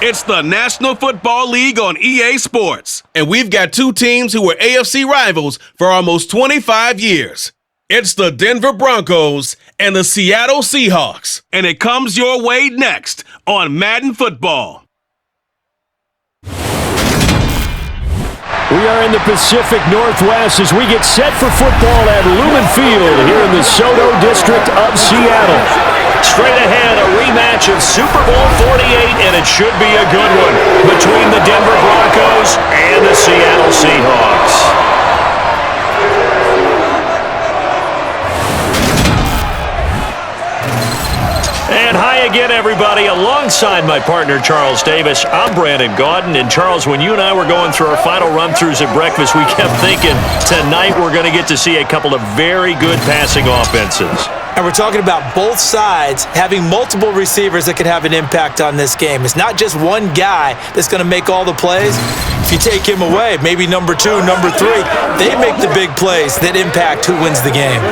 It's the National Football League on EA Sports. And we've got two teams who were AFC rivals for almost 25 years. It's the Denver Broncos and the Seattle Seahawks. And it comes your way next on Madden Football. We are in the Pacific Northwest as we get set for football at Lumen Field here in the Soto District of Seattle. Straight ahead, a rematch of Super Bowl 48, and it should be a good one between the Denver Broncos and the Seattle Seahawks. And hi again, everybody. Alongside my partner, Charles Davis, I'm Brandon Gaudin. And Charles, when you and I were going through our final run-throughs at breakfast, we kept thinking tonight we're going to get to see a couple of very good passing offenses. And we're talking about both sides having multiple receivers that could have an impact on this game. It's not just one guy that's going to make all the plays. If you take him away, maybe number two, number three, they make the big plays that impact who wins the game.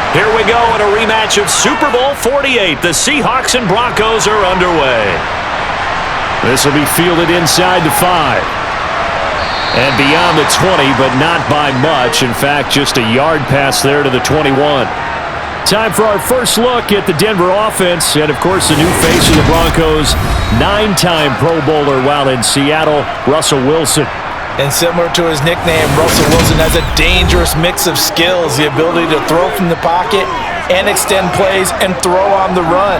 Here we go in a rematch of Super Bowl 48. The Seahawks and Broncos are underway. This will be fielded inside the 5. And beyond the 20, but not by much. In fact, just a yard pass there to the 21. Time for our first look at the Denver offense. And, of course, the new face of the Broncos, 9-time Pro Bowler while in Seattle, Russell Wilson. And similar to his nickname, Russell Wilson has a dangerous mix of skills, the ability to throw from the pocket and extend plays and throw on the run.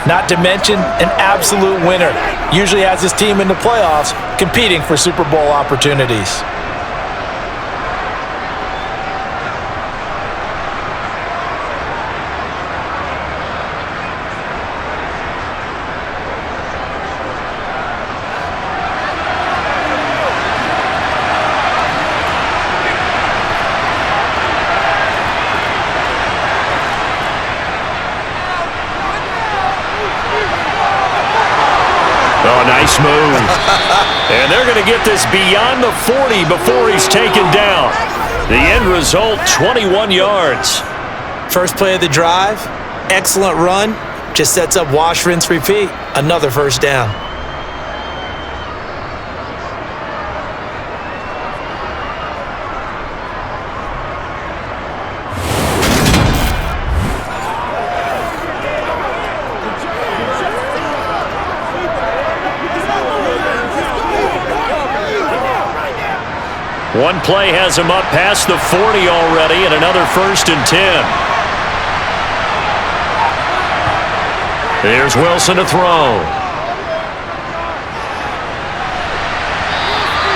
Not to mention an absolute winner. Usually has his team in the playoffs competing for Super Bowl opportunities. Oh, nice move. And they're going to get this beyond the 40 before he's taken down. The end result, 21 yards. First play of the drive, excellent run. Just sets up wash, rinse, repeat. Another first down. One play has him up past the 40 already, and another 1st and 10. Here's Wilson to throw.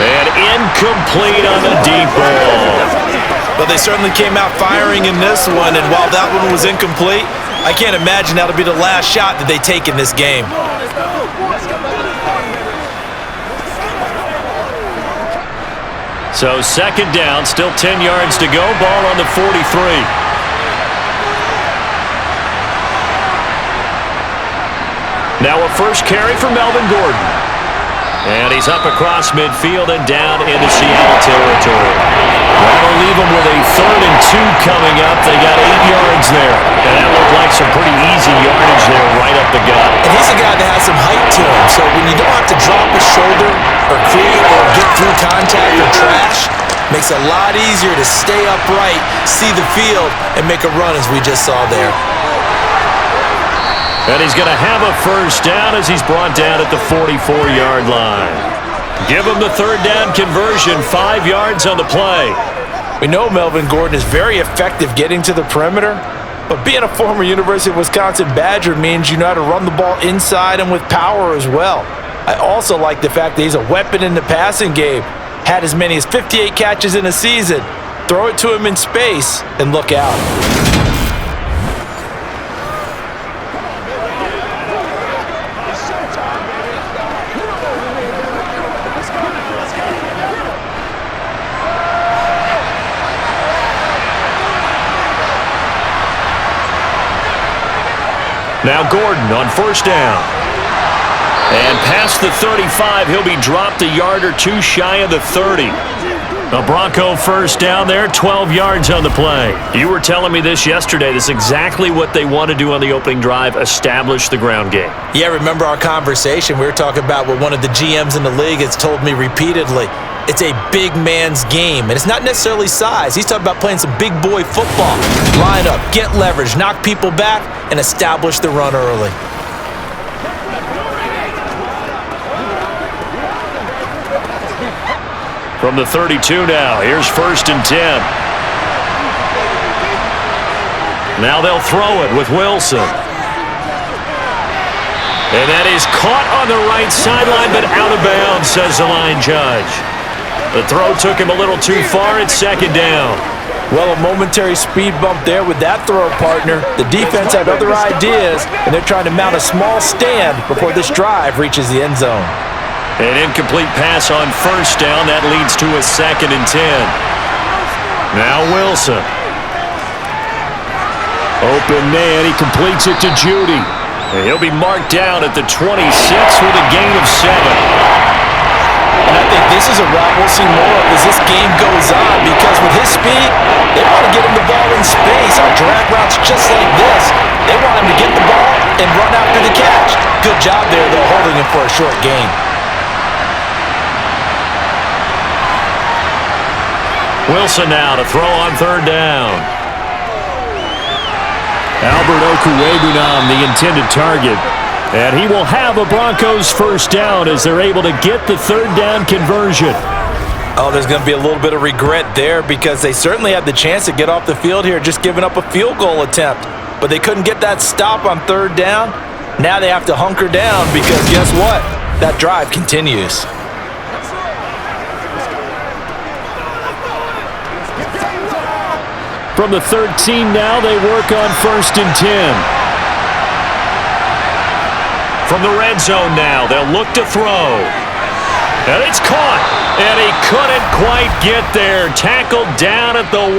And incomplete on the deep ball. But they certainly came out firing in this one, and while that one was incomplete, I can't imagine that'll be the last shot that they take in this game. So second down, still 10 yards to go, ball on the 43. Now a first carry for Melvin Gordon. And he's up across midfield and down into Seattle territory. That'll leave them with a 3rd and 2 coming up. They got 8 yards there. And that looked like some pretty easy yardage there right up the gut. And he's a guy that has some height to him. So when you don't have to drop a shoulder or create or get through contact or trash, makes it a lot easier to stay upright, see the field, and make a run as we just saw there. And he's going to have a first down as he's brought down at the 44-yard line. Give him the 3rd down conversion, 5 yards on the play. We know Melvin Gordon is very effective getting to the perimeter, But being a former University of Wisconsin Badger means you know how to run the ball inside and with power as well. I also like the fact that he's a weapon in the passing game. Had as many as 58 catches in a season. Throw it to him in space and look out. Now Gordon on first down. And past the 35, he'll be dropped a yard or two shy of the 30. A Bronco first down there, 12 yards on the play. You were telling me this yesterday. This is exactly what they want to do on the opening drive, establish the ground game. Yeah, remember our conversation? We were talking about what one of the GMs in the league has told me repeatedly. It's a big man's game, and it's not necessarily size. He's talking about playing some big boy football. Line up, get leverage, knock people back, and establish the run early. From the 32 now, here's 1st and 10. Now they'll throw it with Wilson. And that is caught on the right sideline, but out of bounds, says the line judge. The throw took him a little too far. It's 2nd down. Well, a momentary speed bump there with that throw, partner. The defense had other ideas, and they're trying to mount a small stand before this drive reaches the end zone. An incomplete pass on 1st down. That leads to a 2nd and 10. Now Wilson. Open man. He completes it to Judy. And he'll be marked down at the 26 with a gain of 7. And I think this is a route we'll see more of as this game goes on, because with his speed, they want to get him the ball in space on drag routes just like this. They want him to get the ball and run after the catch. Good job there, though, holding him for a short gain. Wilson now to throw on 3rd down. Albert Okwuegbunam, the intended target. And he will have a Broncos first down as they're able to get the 3rd down conversion. Oh, there's going to be a little bit of regret there, because they certainly had the chance to get off the field here, just giving up a field goal attempt. But they couldn't get that stop on 3rd down. Now they have to hunker down, because guess what? That drive continues. From the 13 now, they work on 1st and 10. From the red zone now, they'll look to throw. And it's caught. And he couldn't quite get there. Tackled down at the 1.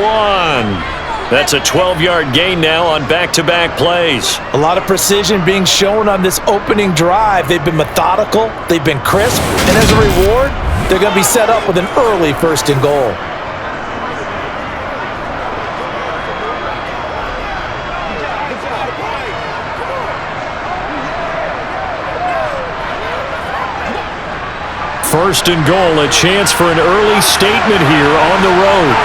That's a 12-yard gain now on back-to-back plays. A lot of precision being shown on this opening drive. They've been methodical. They've been crisp. And as a reward, they're going to be set up with an early 1st and goal. First and goal, a chance for an early statement here on the road.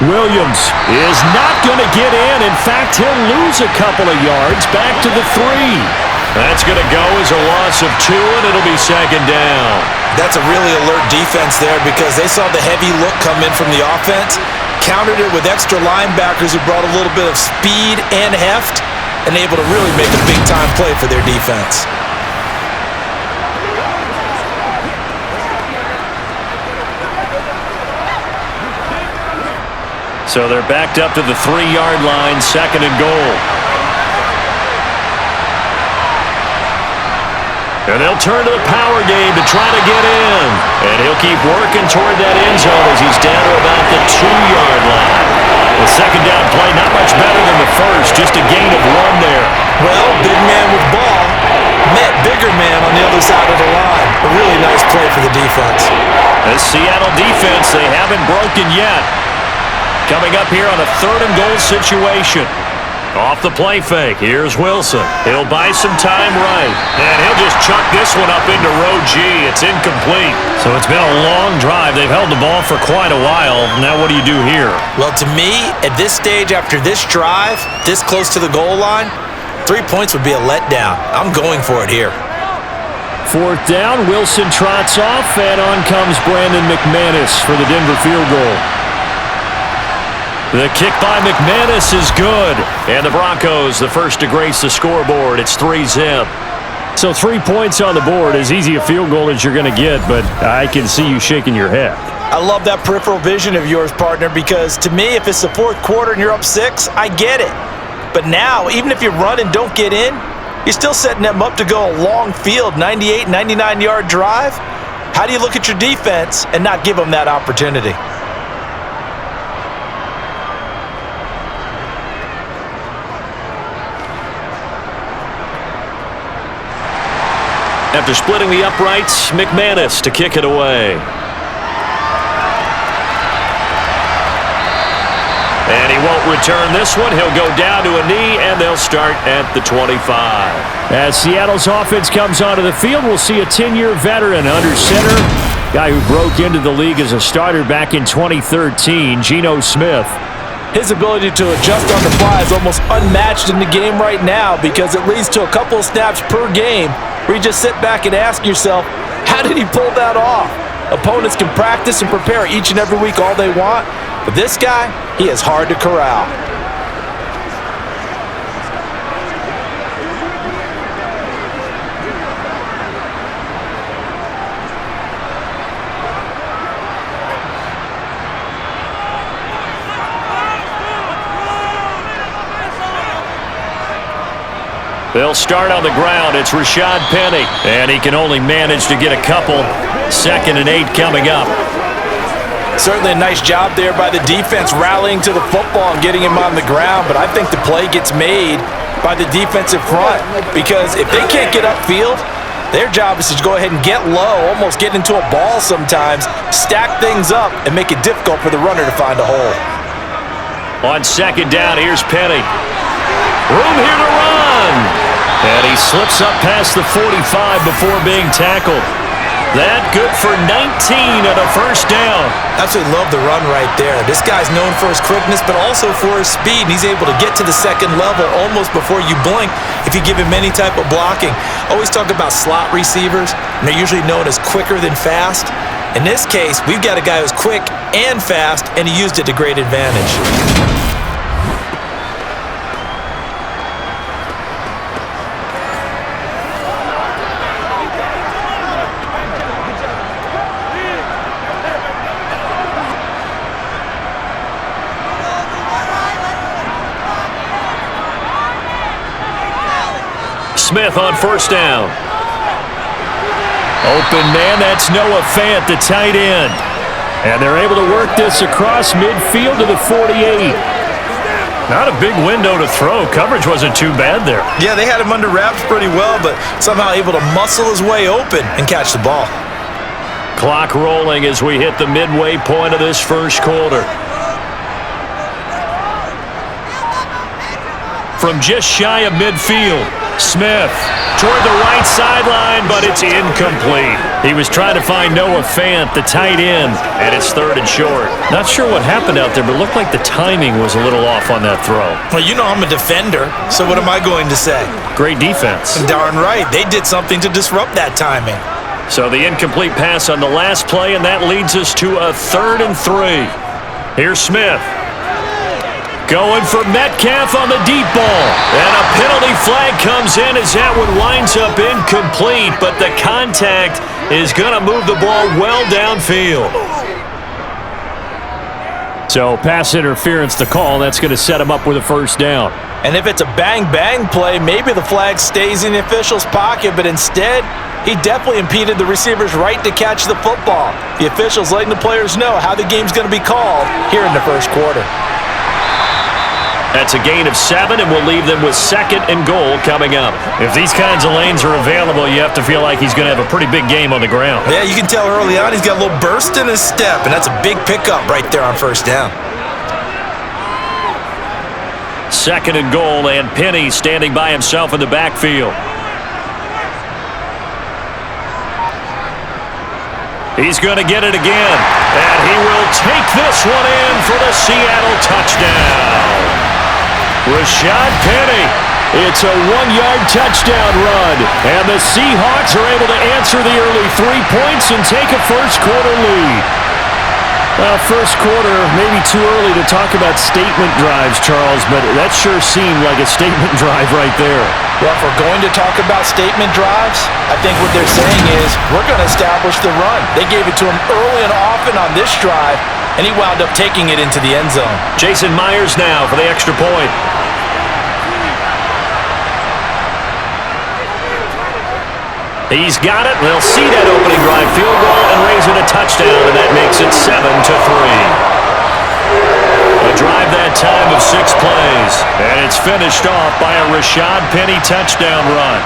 Williams is not going to get in. In fact, he'll lose a couple of yards back to the 3. That's going to go as a loss of 2, and it'll be 2nd down. That's a really alert defense there, because they saw the heavy look come in from the offense, countered it with extra linebackers who brought a little bit of speed and heft, and able to really make a big-time play for their defense. So they're backed up to the 3-yard line, 2nd and goal. And they'll turn to the power game to try to get in. And he'll keep working toward that end zone as he's down to about the 2-yard line. The 2nd down play, not much better than the first, just a gain of 1 there. Well, big man with ball met bigger man on the other side of the line. A really nice play for the defense. The Seattle defense, they haven't broken yet. Coming up here on a 3rd and goal situation. Off the play fake, here's Wilson. He'll buy some time right. And he'll just chuck this one up into row G. It's incomplete. So it's been a long drive. They've held the ball for quite a while. Now what do you do here? Well, to me, at this stage after this drive, this close to the goal line, 3 points would be a letdown. I'm going for it here. 4th down, Wilson trots off, and on comes Brandon McManus for the Denver field goal. The kick by McManus is good. And the Broncos, the first to grace the scoreboard. It's 3-zip. So 3 points on the board, as easy a field goal as you're going to get, but I can see you shaking your head. I love that peripheral vision of yours, partner, because to me, if it's the fourth quarter and you're up 6, I get it. But now, even if you run and don't get in, you're still setting them up to go a long field, 98, 99-yard drive. How do you look at your defense and not give them that opportunity? After splitting the uprights, McManus to kick it away. And he won't return this one. He'll go down to a knee, and they'll start at the 25. As Seattle's offense comes onto the field, we'll see a 10-year veteran under center, guy who broke into the league as a starter back in 2013, Geno Smith. His ability to adjust on the fly is almost unmatched in the game right now because it leads to a couple of snaps per game where you just sit back and ask yourself, how did he pull that off? Opponents can practice and prepare each and every week all they want, but this guy, he is hard to corral. They'll start on the ground. It's Rashad Penny, and he can only manage to get a couple. 2nd and 8 coming up. Certainly a nice job there by the defense rallying to the football and getting him on the ground, but I think the play gets made by the defensive front because if they can't get upfield, their job is to go ahead and get low, almost get into a ball sometimes, stack things up, and make it difficult for the runner to find a hole. On 2nd down, here's Penny. Room here to run. And he slips up past the 45 before being tackled. That good for 19 and a first down. Absolutely love the run right there. This guy's known for his quickness, but also for his speed. And he's able to get to the second level almost before you blink if you give him any type of blocking. Always talk about slot receivers, and they're usually known as quicker than fast. In this case, we've got a guy who's quick and fast, and he used it to great advantage. Smith on first down. Open man, that's Noah Fant, the tight end. And they're able to work this across midfield to the 48. Not a big window to throw. Coverage wasn't too bad there. Yeah, they had him under wraps pretty well, but somehow able to muscle his way open and catch the ball. Clock rolling as we hit the midway point of this first quarter. From just shy of midfield, Smith toward the right sideline, but it's incomplete. He was trying to find Noah Fant, the tight end, and it's 3rd and short. Not sure what happened out there, but it looked like the timing was a little off on that throw. Well, you know I'm a defender, so what am I going to say? Great defense. Darn right. They did something to disrupt that timing. So the incomplete pass on the last play, and that leads us to a 3rd and 3. Here's Smith. Going for Metcalf on the deep ball. And a penalty flag comes in as that one winds up incomplete, but the contact is going to move the ball well downfield. So pass interference the call. That's going to set him up with a first down. And if it's a bang-bang play, maybe the flag stays in the official's pocket, but instead, he definitely impeded the receiver's right to catch the football. The officials letting the players know how the game's going to be called here in the first quarter. That's a gain of 7, and we'll leave them with 2nd and goal coming up. If these kinds of lanes are available, you have to feel like he's going to have a pretty big game on the ground. Yeah, you can tell early on he's got a little burst in his step, and that's a big pickup right there on first down. 2nd and goal, and Penny standing by himself in the backfield. He's going to get it again, and he will take this one in for the Seattle touchdown. Rashad Penny. It's a 1-yard touchdown run, and the Seahawks are able to answer the early 3 points and take a first quarter lead. Well, first quarter, maybe too early to talk about statement drives, Charles, but that sure seemed like a statement drive right there. Well, if we're going to talk about statement drives, I think what they're saying is we're going to establish the run. They gave it to him early and often on this drive, and he wound up taking it into the end zone. Jason Myers now for the extra point. He's got it. They'll see that opening drive field goal and raise it a touchdown, and that makes it 7-3. A drive that time of 6 plays, and it's finished off by a Rashad Penny touchdown run.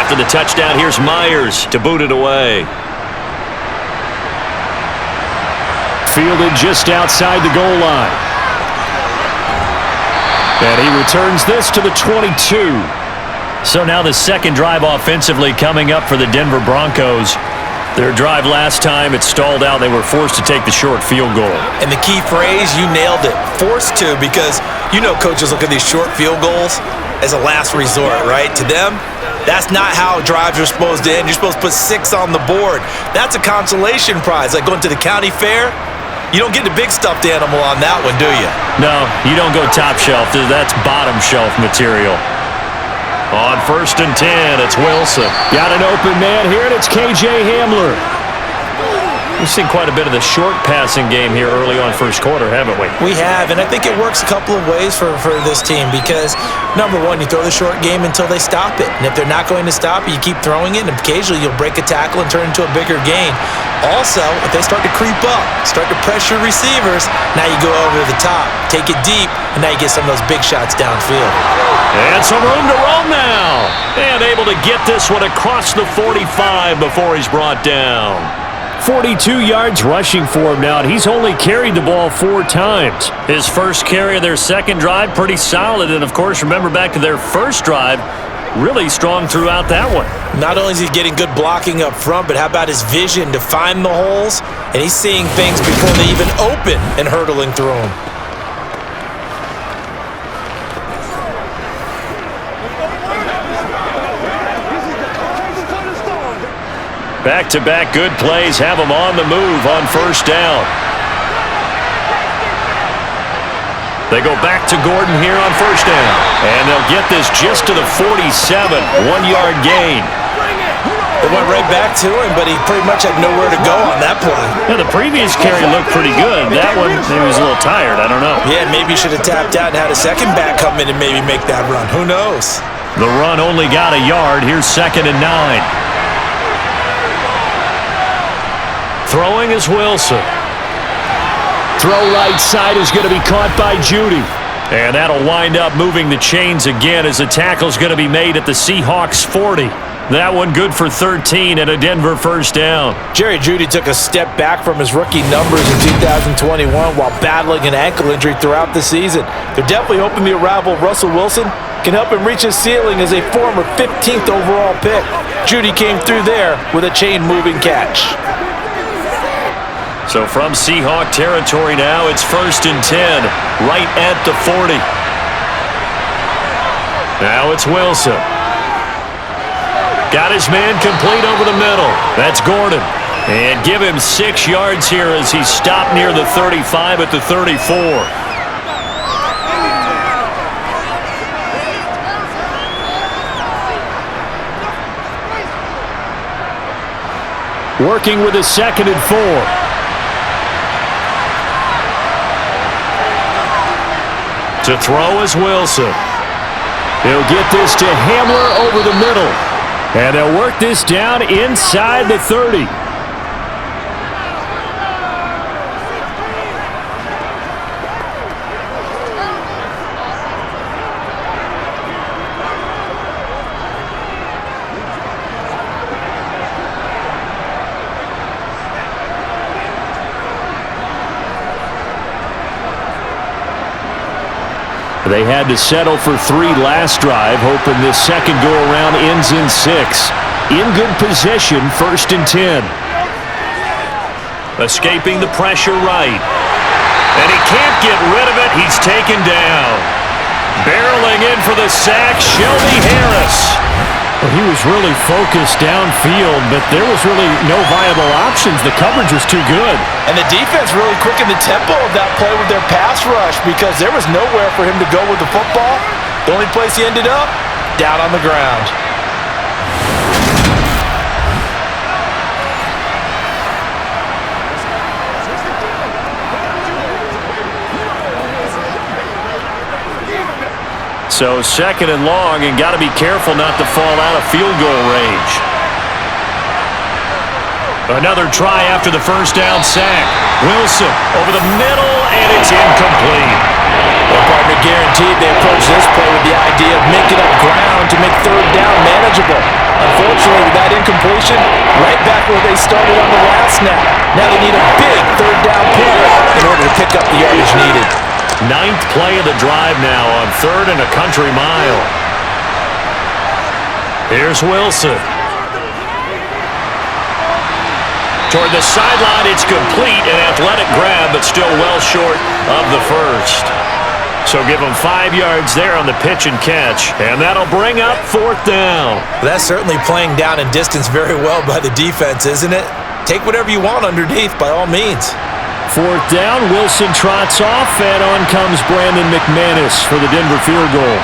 After the touchdown, here's Myers to boot it away. Fielded just outside the goal line. And he returns this to the 22. So now the second drive offensively coming up for the Denver Broncos. Their drive last time, it stalled out. They were forced to take the short field goal. And the key phrase, you nailed it, forced to, because you know coaches look at these short field goals as a last resort, right? To them, that's not how drives are supposed to end. You're supposed to put 6 on the board. That's a consolation prize, like going to the county fair. You don't get the big stuffed animal on that one, do you? No, you don't go top shelf. That's bottom shelf material. On 1st and 10, it's Wilson. Got an open man here, and it's KJ Hamler. We've seen quite a bit of the short passing game here early on first quarter, haven't we? We have, and I think it works a couple of ways for this team because, number one, you throw the short game until they stop it. And if they're not going to stop it, you keep throwing it, and occasionally you'll break a tackle and turn it into a bigger gain. Also, if they start to creep up, start to pressure receivers, now you go over the top, take it deep, and now you get some of those big shots downfield. And some room to roam now. And able to get this one across the 45 before he's brought down. 42 yards rushing for him now, and he's only carried the ball 4 times. His first carry of their second drive, pretty solid. And, of course, remember back to their first drive, really strong throughout that one. Not only is he getting good blocking up front, but how about his vision to find the holes? And he's seeing things before they even open and hurtling through them. Back-to-back good plays have him on the move on first down. They go back to Gordon here on first down. And they'll get this just to the 47, 1-yard gain. They went right back to him, but he pretty much had nowhere to go on that play. Yeah, the previous carry looked pretty good. That one, maybe he was a little tired. I don't know. Yeah, maybe he should have tapped out and had a second back come in and maybe make that run. Who knows? The run only got a yard. Here's 2nd and 9. Throwing is Wilson. Throw right side is going to be caught by Judy. And that'll wind up moving the chains again as the tackle's going to be made at the Seahawks 40. That one good for 13 and a Denver first down. Jerry Jeudy took a step back from his rookie numbers in 2021 while battling an ankle injury throughout the season. They're definitely hoping the arrival of Russell Wilson can help him reach his ceiling as a former 15th overall pick. Jeudy came through there with a chain-moving catch. So from Seahawk territory now, it's 1st and 10, right at the 40. Now it's Wilson. Got his man complete over the middle. That's Gordon. And give him 6 yards here as he stopped near the 35 at the 34. Working with a 2nd and 4. To throw is Wilson. He'll get this to Hamler over the middle. And they'll work this down inside the 30. They had to settle for 3 last drive, hoping this second go-around ends in 6. in good position, 1st and 10. Escaping the pressure right. And he can't get rid of it. He's taken down. Barreling in for the sack, Shelby Harris. Well, he was really focused downfield, but there was really no viable options. The coverage was too good. And the defense really quickened the tempo of that play with their pass rush because there was nowhere for him to go with the football. The only place he ended up, down on the ground. So 2nd and long, and got to be careful not to fall out of field goal range. Another try after the 1st down sack. Wilson over the middle, and it's incomplete. Well, partner, guaranteed they approach this play with the idea of making up ground to make 3rd down manageable. Unfortunately, with that incompletion, right back where they started on the last snap. Now they need a big 3rd down play in order to pick up the yardage needed. 9th play of the drive now on 3rd and a country mile. Here's Wilson. Toward the sideline, it's complete. An athletic grab, but still well short of the 1st. So give them 5 yards there on the pitch and catch, and that'll bring up 4th down. That's certainly playing down and distance very well by the defense, isn't it? Take whatever you want underneath, by all means. 4th down, Wilson trots off, and on comes Brandon McManus for the Denver field goal.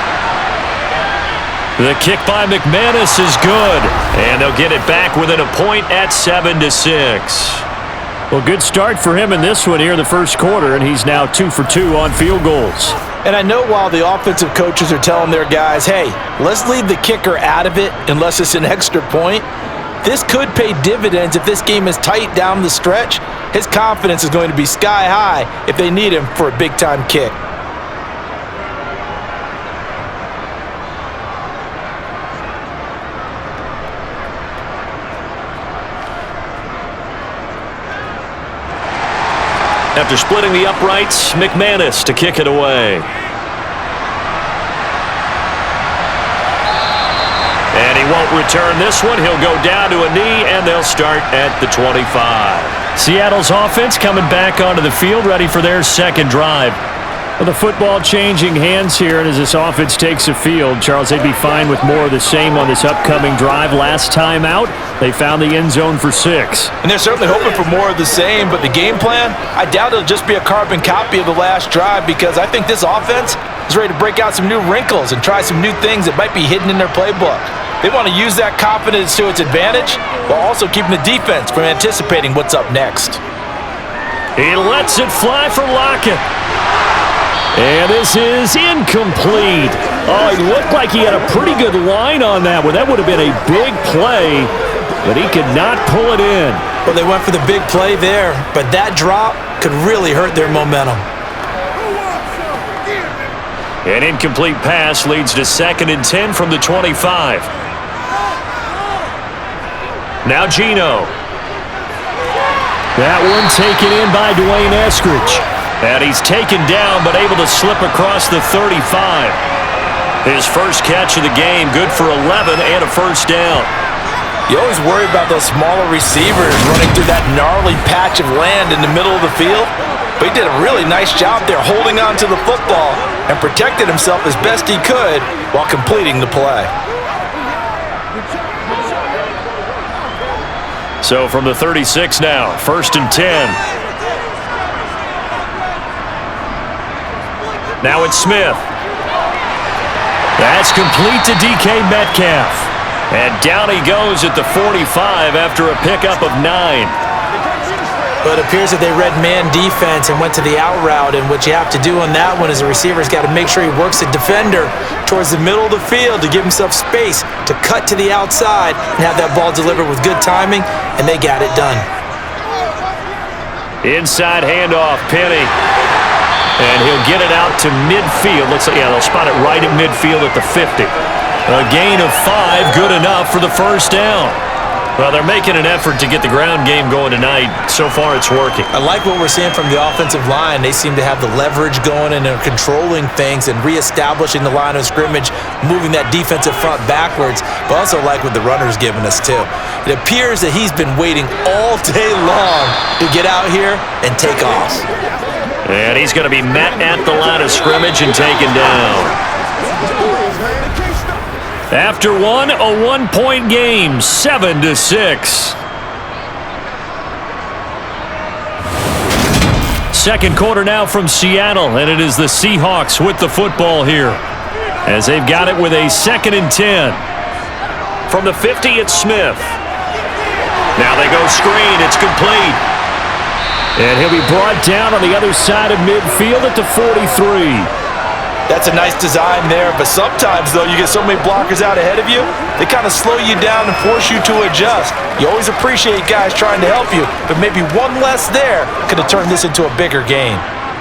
The kick by McManus is good, and they'll get it back within a point at 7-6. Well, good start for him in this one here in the 1st quarter, and he's now 2 for 2 on field goals. And I know while the offensive coaches are telling their guys, hey, let's leave the kicker out of it unless it's an extra point, this could pay dividends if this game is tight down the stretch. His confidence is going to be sky high if they need him for a big-time kick. After splitting the uprights, McManus to kick it away. And he won't return this one. He'll go down to a knee, and they'll start at the 25. Seattle's offense coming back onto the field, ready for their 2nd drive. Well, the football changing hands here, and as this offense takes the field, Charles, they'd be fine with more of the same on this upcoming drive. Last time out, they found the end zone for 6. And they're certainly hoping for more of the same, but the game plan, I doubt it'll just be a carbon copy of the last drive because I think this offense is ready to break out some new wrinkles and try some new things that might be hidden in their playbook. They want to use that confidence to its advantage while also keeping the defense from anticipating what's up next. He lets it fly for Lockett. And this is incomplete. Oh, he looked like he had a pretty good line on that one. That would have been a big play, but he could not pull it in. Well, they went for the big play there, but that drop could really hurt their momentum. An incomplete pass leads to 2nd and 10 from the 25. Now Geno. That one taken in by Dwayne Eskridge. And he's taken down, but able to slip across the 35. His first catch of the game, good for 11 and a 1st down. You always worry about those smaller receivers running through that gnarly patch of land in the middle of the field. But he did a really nice job there holding on to the football and protected himself as best he could while completing the play. So from the 36 now, 1st and 10. Now it's Smith. That's complete to DK Metcalf. And down he goes at the 45 after a pickup of 9. But it appears that they read man defense and went to the out route, and what you have to do on that one is the receiver's got to make sure he works the defender towards the middle of the field to give himself space to cut to the outside and have that ball delivered with good timing, and they got it done. Inside handoff, Penny. And he'll get it out to midfield. Looks like, yeah, they'll spot it right at midfield at the 50. A gain of 5, good enough for the 1st down. Well, they're making an effort to get the ground game going tonight. So far, it's working. I like what we're seeing from the offensive line. They seem to have the leverage going and they're controlling things and reestablishing the line of scrimmage, moving that defensive front backwards. But also like what the runner's giving us, too. It appears that he's been waiting all day long to get out here and take off. And he's going to be met at the line of scrimmage and taken down. After one, a one-point game, 7-6. Second quarter now from Seattle, and it is the Seahawks with the football here, as they've got it with a 2nd and 10. From the 50, it's Smith. Now they go screen. It's complete. And he'll be brought down on the other side of midfield at the 43. That's a nice design there, but sometimes, though, you get so many blockers out ahead of you, they kind of slow you down and force you to adjust. You always appreciate guys trying to help you, but maybe one less there could have turned this into a bigger game.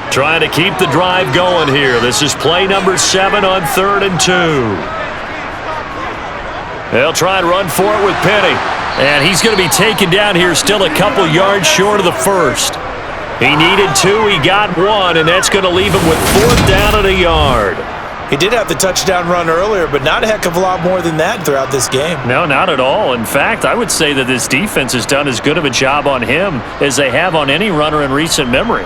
Trying to keep the drive going here. This is play number 7 on 3rd and 2. They'll try and run for it with Penny. And he's going to be taken down here, still a couple yards short of the first. He needed 2, he got 1, and that's going to leave him with 4th down and a yard. He did have the touchdown run earlier, but not a heck of a lot more than that throughout this game. No, not at all. In fact, I would say that this defense has done as good of a job on him as they have on any runner in recent memory.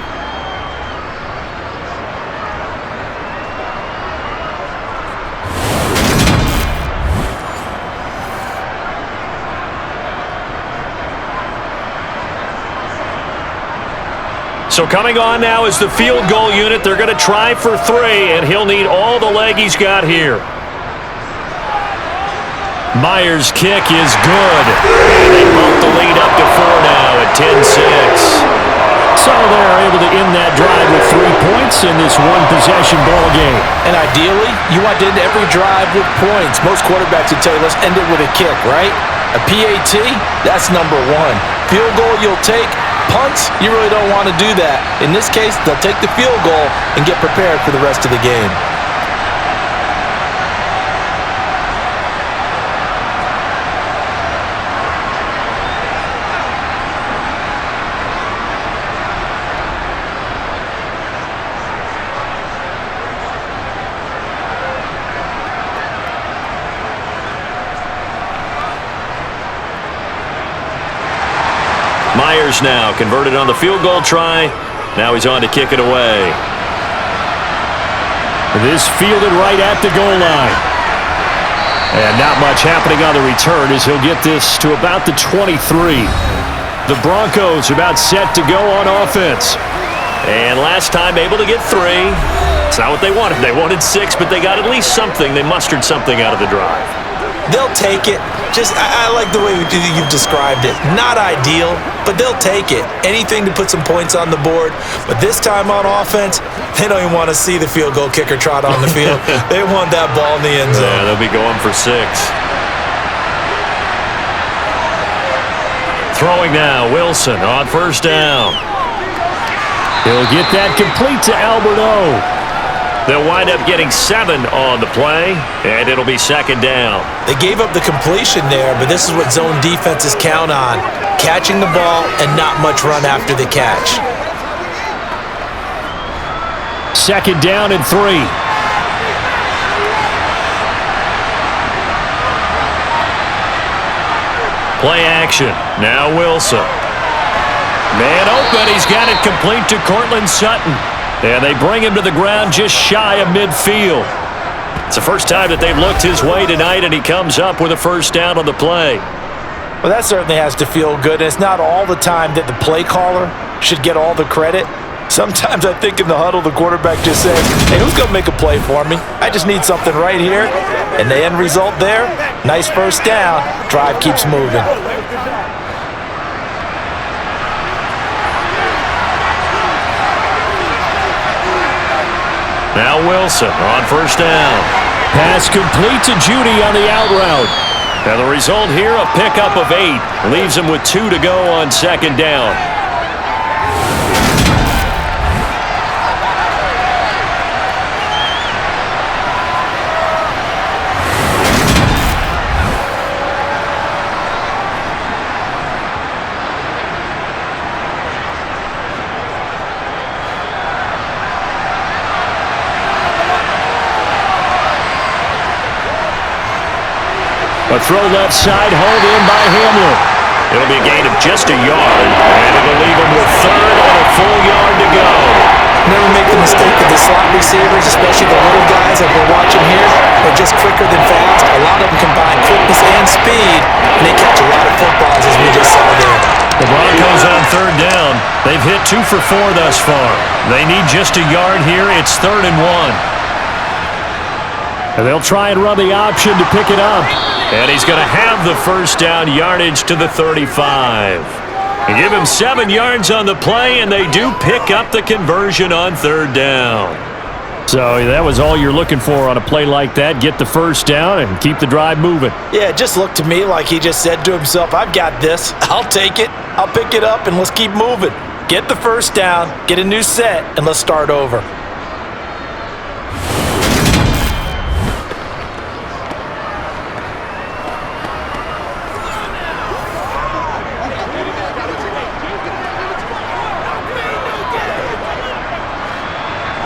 So coming on now is the field goal unit. They're going to try for 3, and he'll need all the leg he's got here. Myers' kick is good. And they bump the lead up to 4 now at 10-6. So they're able to end that drive with 3 points in this one-possession ball game. And ideally, you want to end every drive with points. Most quarterbacks would tell you, let's end it with a kick, right? A PAT, that's number 1. Field goal you'll take. Punts, you really don't want to do that. In this case, they'll take the field goal and get prepared for the rest of the game. Myers now converted on the field goal try. Now he's on to kick it away. This fielded right at the goal line. And not much happening on the return as he'll get this to about the 23. The Broncos about set to go on offense. And last time able to get 3. It's not what they wanted. They wanted 6, but they got at least something. They mustered something out of the drive. They'll take it. I like the way you've described it. Not ideal, but they'll take it. Anything to put some points on the board. But this time on offense, they don't even want to see the field goal kicker trot on the field. They want that ball in the end zone. Yeah, they'll be going for 6. Throwing now, Wilson on 1st down. He'll get that complete to Albert O. They'll wind up getting 7 on the play, and it'll be 2nd down. They gave up the completion there, but this is what zone defenses count on. Catching the ball and not much run after the catch. 2nd down and 3. Play action. Now Wilson. Man open. He's got it complete to Cortland Sutton. And they bring him to the ground just shy of midfield. It's the first time that they've looked his way tonight, and he comes up with a 1st down on the play. Well, that certainly has to feel good. And it's not all the time that the play caller should get all the credit. Sometimes I think in the huddle, the quarterback just says, hey, who's going to make a play for me? I just need something right here. And the end result there, nice 1st down. Drive keeps moving. Now Wilson on 1st down. Pass complete to Judy on the out route. And the result here, a pickup of 8. Leaves him with 2 to go on 2nd down. A throw left side, hauled in by Hamlin. It'll be a gain of just a yard, and it'll leave him with third and a full yard to go. Never make the mistake of the slot receivers, especially the little guys that we're watching here. They're just quicker than fast. A lot of them combine quickness and speed, and they catch a lot of footballs, as we just saw there. The Broncos on third down. They've hit 2 for 4 thus far. They need just a yard here. It's 3rd and 1. And they'll try and run the option to pick it up. And he's going to have the first down yardage to the 35. And give him 7 yards on the play, and they do pick up the conversion on 3rd down. So that was all you're looking for on a play like that. Get the first down and keep the drive moving. Yeah, it just looked to me like he just said to himself, I've got this. I'll take it. I'll pick it up, and let's keep moving. Get the first down, get a new set, and let's start over.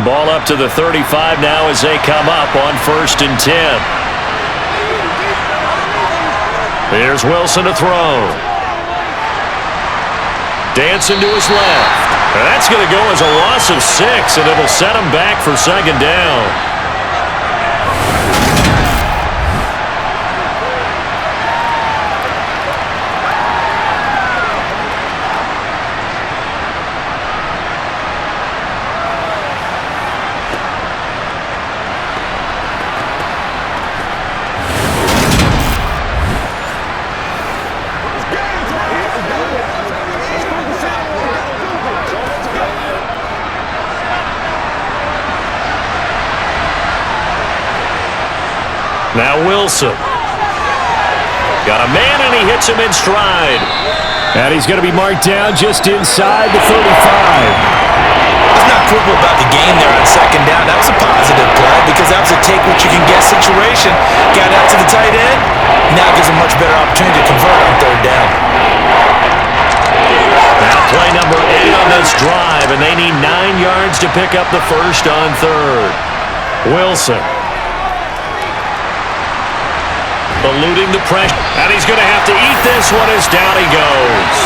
Ball up to the 35 now as they come up on 1st and 10. Here's Wilson to throw. Dancing to his left. That's going to go as a loss of 6, and it'll set him back for 2nd down. Now Wilson. Got a man, and he hits him in stride. And he's going to be marked down just inside the 35. It's not quibble about the game there on 2nd down. That was a positive play because that was a take-what-you-can-get situation. Got out to the tight end. Now gives him much better opportunity to convert on 3rd down. Now play number 8 on this drive, and they need 9 yards to pick up the first on 3rd. Wilson. Eluding the pressure, and he's going to have to eat this one as down he goes.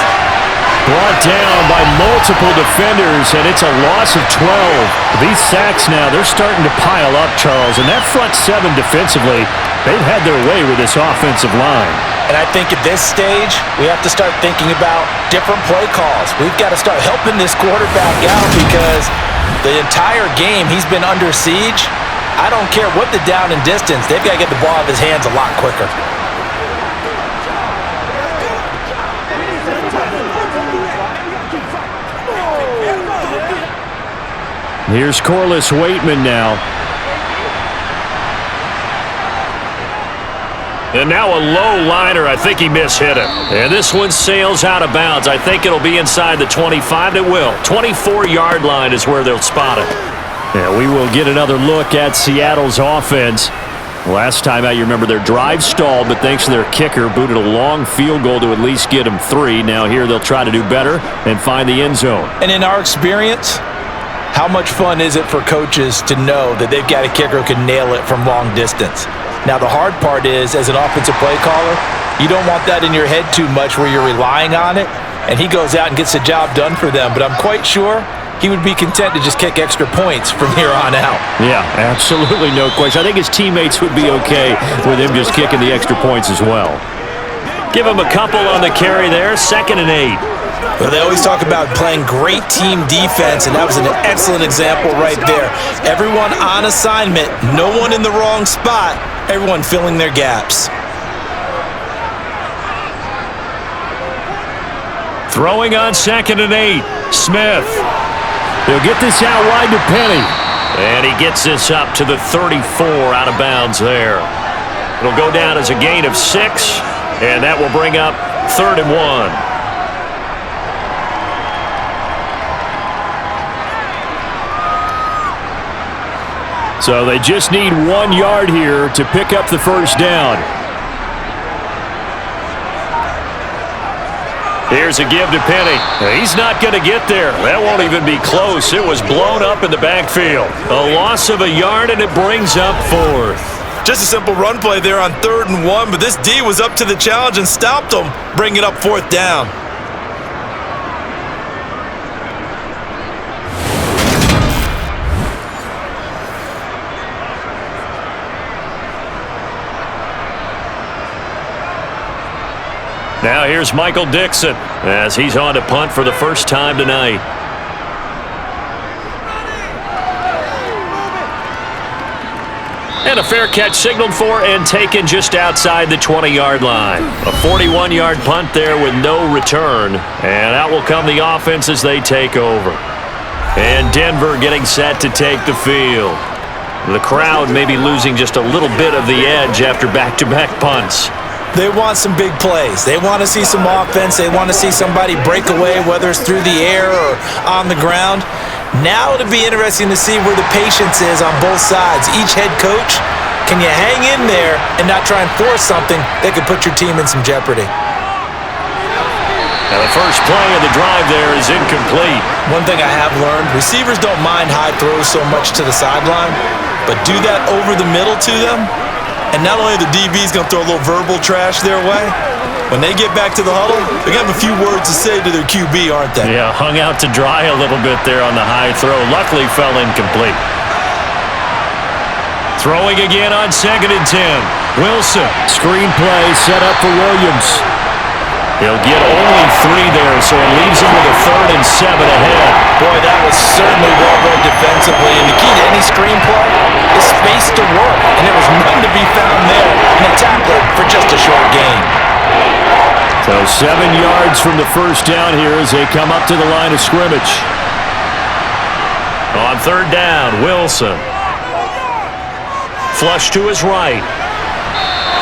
Brought down by multiple defenders, and it's a loss of 12. These sacks now, they're starting to pile up, Charles, and that front 7 defensively, they've had their way with this offensive line. And I think at this stage, we have to start thinking about different play calls. We've got to start helping this quarterback out because the entire game he's been under siege. I don't care what the down and distance. They've got to get the ball out of his hands a lot quicker. Here's Corliss Waitman now. And now a low liner. I think he mishit it. And this one sails out of bounds. I think it'll be inside the 25. It will. 24-yard line is where they'll spot it. Yeah, we will get another look at Seattle's offense. Last time out, you remember their drive stalled, but thanks to their kicker, booted a long field goal to at least get them 3. Now here they'll try to do better and find the end zone. And in our experience, how much fun is it for coaches to know that they've got a kicker who can nail it from long distance? Now the hard part is, as an offensive play caller, you don't want that in your head too much where you're relying on it, and he goes out and gets the job done for them. But I'm quite sure he would be content to just kick extra points from here on out. Yeah, absolutely no question. I think his teammates would be okay with him just kicking the extra points as well. Give him a couple on the carry there, 2nd and 8. Well, they always talk about playing great team defense, and that was an excellent example right there. Everyone on assignment, no one in the wrong spot, everyone filling their gaps. Throwing on 2nd and 8, Smith. He'll get this out wide to Penny. And he gets this up to the 34 out of bounds there. It'll go down as a gain of 6, and that will bring up 3rd and 1. So they just need 1 yard here to pick up the first down. Here's a give to Penny. He's not going to get there. That won't even be close. It was blown up in the backfield. A loss of a yard, and it brings up 4th. Just a simple run play there on 3rd and 1, but this D was up to the challenge and stopped him, bringing up 4th down. Now here's Michael Dixon as he's on to punt for the first time tonight. And a fair catch signaled for and taken just outside the 20-yard line. A 41-yard punt there with no return. And out will come the offense as they take over. And Denver getting set to take the field. The crowd may be losing just a little bit of the edge after back-to-back punts. They want some big plays. They want to see some offense. They want to see somebody break away, whether it's through the air or on the ground. Now it'll be interesting to see where the patience is on both sides. Each head coach, can you hang in there and not try and force something that could put your team in some jeopardy? Now the first play of the drive there is incomplete. One thing I have learned, receivers don't mind high throws so much to the sideline, but do that over the middle to them, and not only are the DBs going to throw a little verbal trash their way, when they get back to the huddle, they're going to have a few words to say to their QB, aren't they? Yeah, hung out to dry a little bit there on the high throw. Luckily fell incomplete. Throwing again on 2nd and 10. Wilson. Screen play set up for Williams. He'll get only 3 there, so it leaves him with a 3rd and 7 ahead. Boy, that was certainly well read defensively. And the key to any screen play is space to work. And there was none to be found there. And a tackler for just a short gain. So 7 yards from the first down here as they come up to the line of scrimmage. On 3rd down, Wilson. Flush to his right.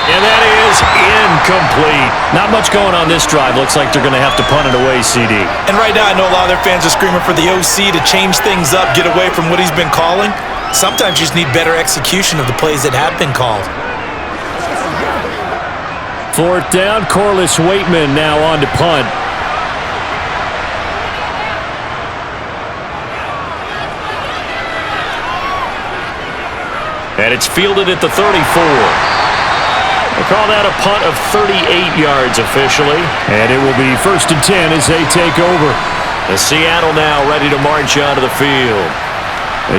And that is incomplete. Not much going on this drive. Looks like they're going to have to punt it away, CD. And right now I know a lot of their fans are screaming for the OC to change things up, get away from what he's been calling. Sometimes you just need better execution of the plays that have been called. 4th down, Corliss Waitman now on to punt. And it's fielded at the 34. We'll call that a punt of 38 yards officially. And it will be 1st and 10 as they take over. The Seattle now ready to march onto the field.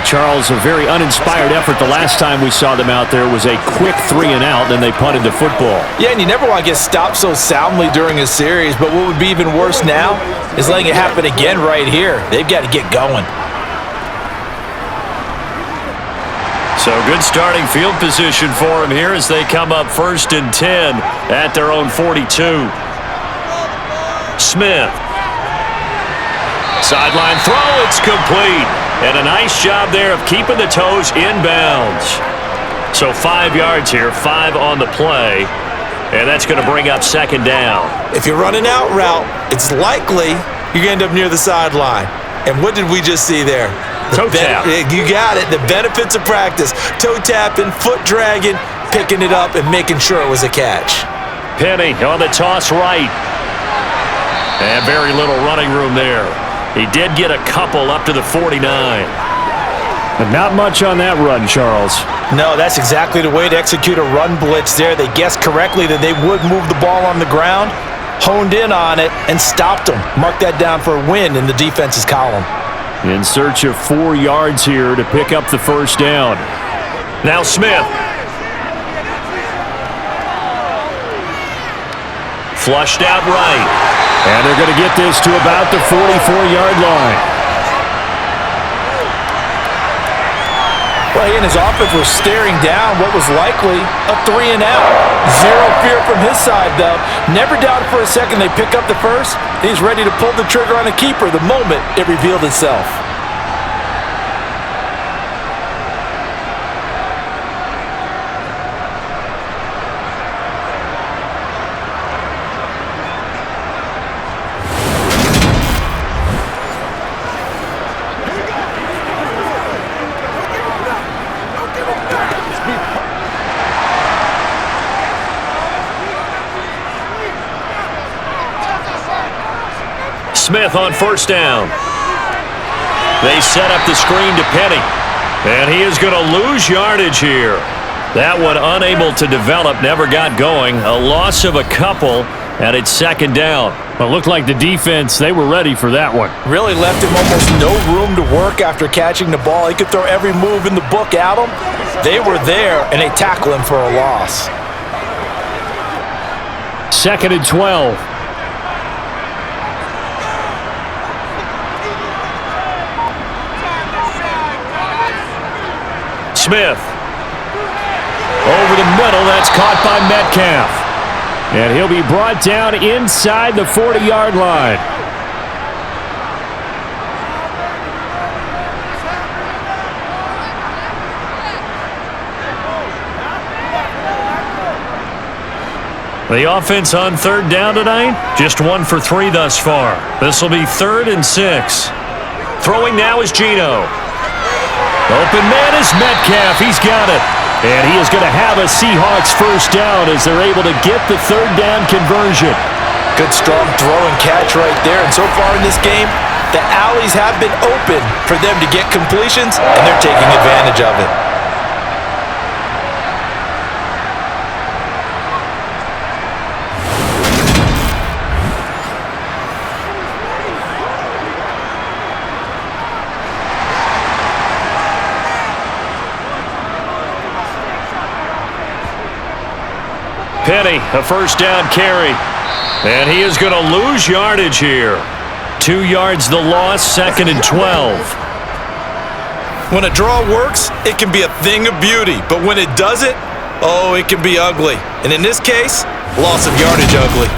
Charles, a very uninspired effort. The last time we saw them out there was a quick 3 and out, then they punted the football. Yeah, and you never want to get stopped so soundly during a series, but what would be even worse now is letting it happen again right here. They've got to get going. So good starting field position for them here as they come up 1st and 10 at their own 42. Smith. Sideline throw, it's complete. And a nice job there of keeping the toes inbounds. So 5 yards here, 5 on the play. And that's going to bring up 2nd down. If you're running out route, it's likely you're going to end up near the sideline. And what did we just see there? Toe tap. You got it. The benefits of practice. Toe tapping, foot dragging, picking it up, and making sure it was a catch. Penny on the toss right. And very little running room there. He did get a couple up to the 49. But not much on that run, Charles. No, that's exactly the way to execute a run blitz there. They guessed correctly that they would move the ball on the ground, honed in on it, and stopped them. Mark that down for a win in the defense's column. In search of 4 yards here to pick up the 1st down. Now Smith. Flushed out right. And they're going to get this to about the 44-yard line. Well, he and his offense were staring down what was likely a 3 and out. Zero fear from his side, though. Never doubted for a second they pick up the first. He's ready to pull the trigger on a keeper the moment it revealed itself. Smith on 1st down. They set up the screen to Penny. And he is going to lose yardage here. That one unable to develop, never got going. A loss of a couple, and it's second down. Well, it looked like the defense, they were ready for that one. Really left him almost no room to work after catching the ball. He could throw every move in the book at him. They were there, and they tackle him for a loss. Second and 12. Smith. Over the middle, that's caught by Metcalf. And he'll be brought down inside the 40-yard line. The offense on third down tonight, just 1 for 3 thus far. This will be 3rd and 6. Throwing now is Geno. Open man is Metcalf. He's got it. And he is going to have a Seahawks first down as they're able to get the third down conversion. Good strong throw and catch right there. And so far in this game, the alleys have been open for them to get completions, and they're taking advantage of it. Penny, a first down carry. And he is going to lose yardage here. 2 yards the loss, 2nd and 12. When a draw works, it can be a thing of beauty. But when it doesn't, oh, it can be ugly. And in this case, loss of yardage ugly.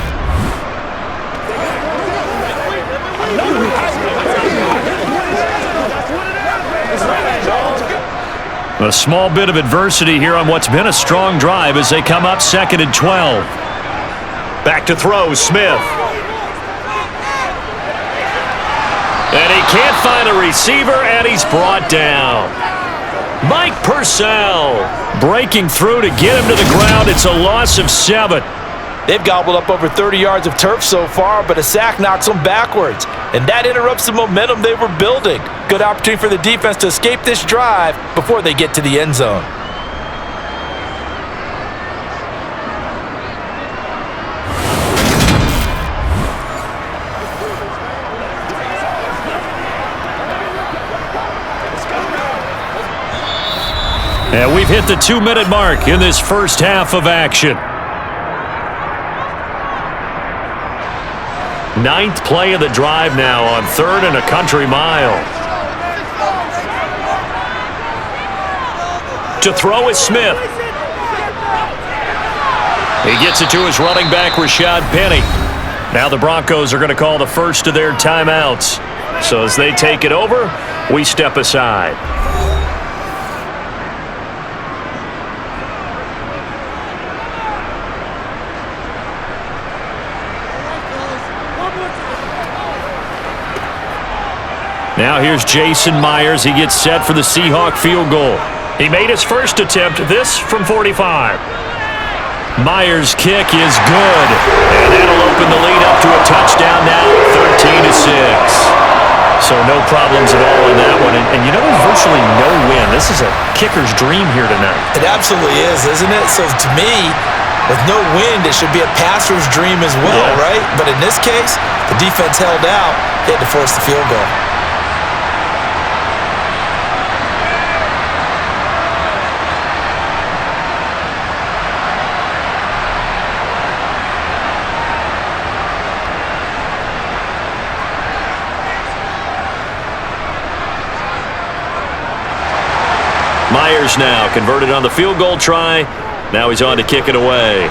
A small bit of adversity here on what's been a strong drive as they come up 2nd and 12. Back to throw, Smith. And he can't find a receiver, and he's brought down. Mike Purcell breaking through to get him to the ground. It's a loss of 7. They've gobbled up over 30 yards of turf so far, but a sack knocks them backwards. And that interrupts the momentum they were building. Good opportunity for the defense to escape this drive before they get to the end zone. And we've hit the 2-minute mark in this first half of action. 9th play of the drive now on 3rd and a country mile. To throw is Smith. He gets it to his running back, Rashad Penny. Now the Broncos are going to call the first of their timeouts. So as they take it over, we step aside. Now here's Jason Myers. He gets set for the Seahawk field goal. He made his first attempt, this from 45. Myers' kick is good. And that'll open the lead up to a touchdown now, 13-6. So no problems at all in that one. And you know, there's virtually no win. This is a kicker's dream here tonight. It absolutely is, isn't it? So to me, with no wind, it should be a passer's dream as well, right? But in this case, the defense held out. They had to force the field goal. Myers now converted on the field goal try. Now he's on to kick it away.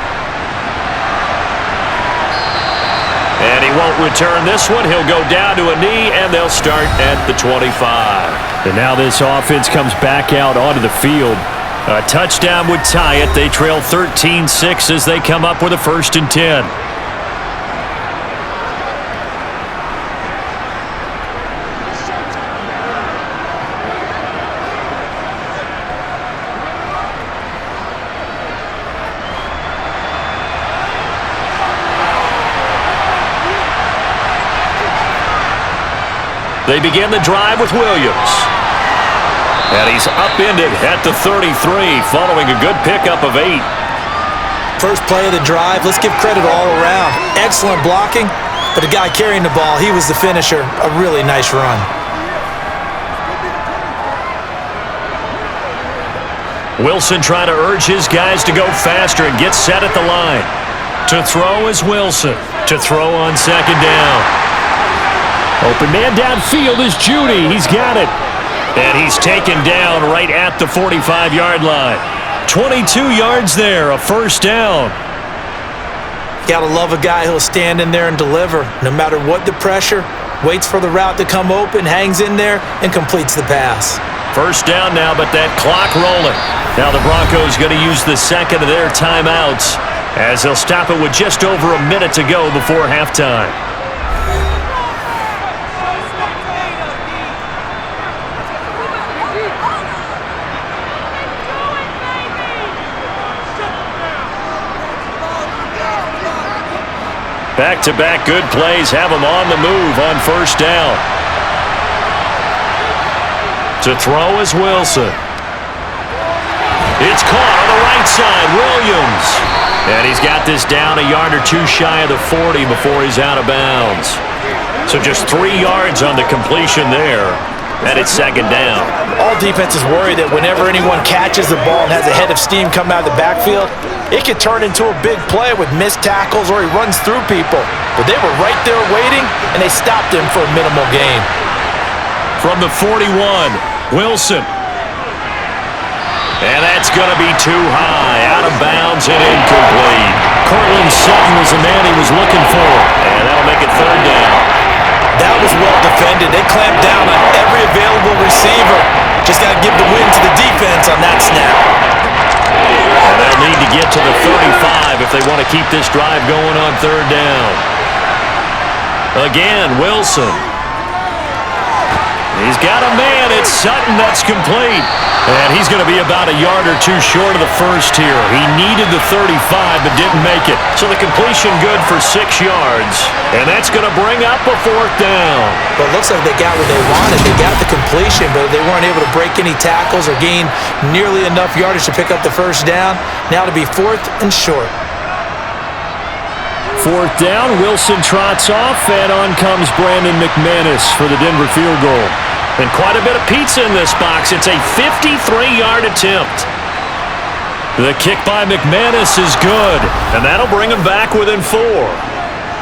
And he won't return this one. He'll go down to a knee, and they'll start at the 25. And now this offense comes back out onto the field. A touchdown would tie it. They trail 13-6 as they come up with a 1st and 10. They begin the drive with Williams. And he's upended at the 33 following a good pickup of 8. First play of the drive, let's give credit all around. Excellent blocking, but the guy carrying the ball, he was the finisher. A really nice run. Wilson trying to urge his guys to go faster and get set at the line. To throw is Wilson. To throw on second down. Open man downfield is Judy. He's got it. And he's taken down right at the 45-yard line. 22 yards there, a first down. Gotta love a guy who'll stand in there and deliver. No matter what the pressure, waits for the route to come open, hangs in there, and completes the pass. First down now, but that clock rolling. Now the Broncos going to use the second of their timeouts as they'll stop it with just over a minute to go before halftime. Back-to-back good plays have him on the move on first down. To throw is Wilson. It's caught on the right side, Williams. And he's got this down a yard or two shy of the 40 before he's out of bounds. So just 3 yards on the completion there. And it's second down. All defenses worry that whenever anyone catches the ball and has a head of steam come out of the backfield, it could turn into a big play with missed tackles or he runs through people. But they were right there waiting, and they stopped him for a minimal gain. From the 41, Wilson. And that's going to be too high, out of bounds and incomplete. Cortland Sutton was the man he was looking for. And that'll make it third down. That was well defended. They clamped down on every available receiver. Just got to give the win to the defense on that snap. And they'll need to get to the 35 if they want to keep this drive going on third down. Again, Wilson. He's got a man. It's Sutton. That's complete. And he's going to be about a yard or two short of the first here. He needed the 35 but didn't make it. So the completion good for 6 yards. And that's going to bring up a fourth down. But it looks like they got what they wanted. They got the completion, but they weren't able to break any tackles or gain nearly enough yardage to pick up the first down. Now to be fourth and short. Fourth down, Wilson trots off, and on comes Brandon McManus for the Denver field goal. And quite a bit of pizza in this box. It's a 53-yard attempt. The kick by McManus is good, and that'll bring him back within 4.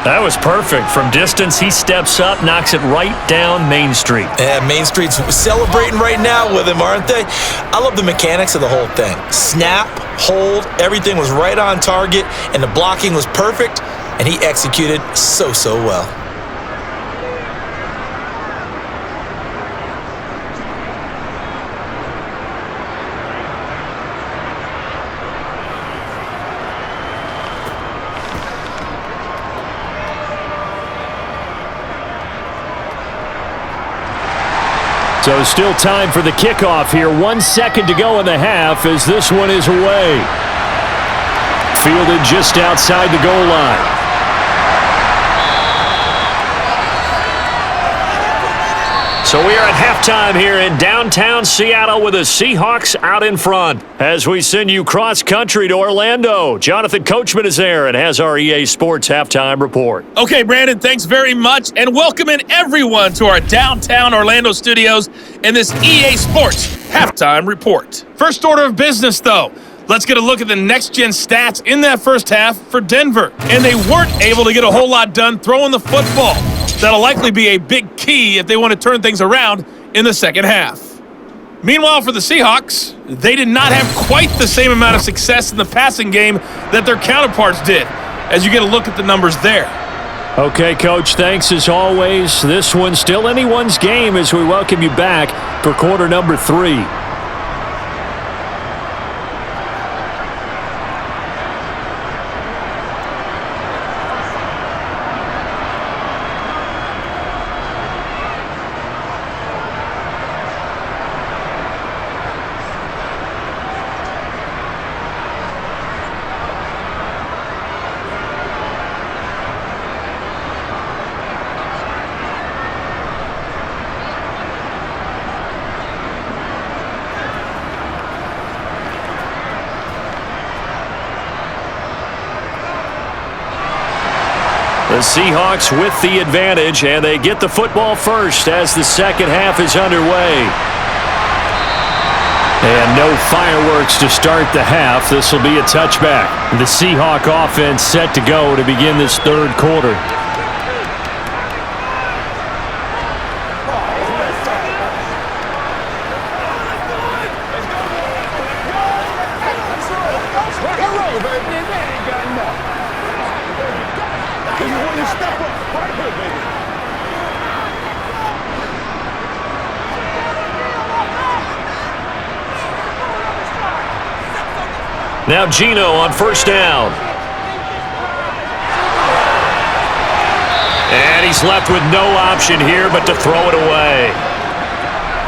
That was perfect. From distance, he steps up, knocks it right down Main Street. Yeah, Main Street's celebrating right now with him, aren't they? I love the mechanics of the whole thing. Snap, hold, everything was right on target, and the blocking was perfect, and he executed so well. So still time for the kickoff here. 1 second to go in the half as this one is away. Fielded just outside the goal line. So we are at halftime here in downtown Seattle with the Seahawks out in front. As we send you cross-country to Orlando, Jonathan Coachman is there and has our EA Sports halftime report. Okay, Brandon, thanks very much, and welcoming everyone to our downtown Orlando studios in this EA Sports halftime report. First order of business, though. Let's get a look at the next-gen stats in that first half for Denver. And they weren't able to get a whole lot done throwing the football. That'll likely be a big key if they want to turn things around in the second half. Meanwhile, for the Seahawks, they did not have quite the same amount of success in the passing game that their counterparts did, as you get a look at the numbers there. Okay, Coach, thanks as always. This one's still anyone's game as we welcome you back for quarter number 3. The Seahawks with the advantage, and they get the football first as the second half is underway. And no fireworks to start the half. This will be a touchback. The Seahawk offense set to go to begin this third quarter. Now Geno on first down. And he's left with no option here but to throw it away.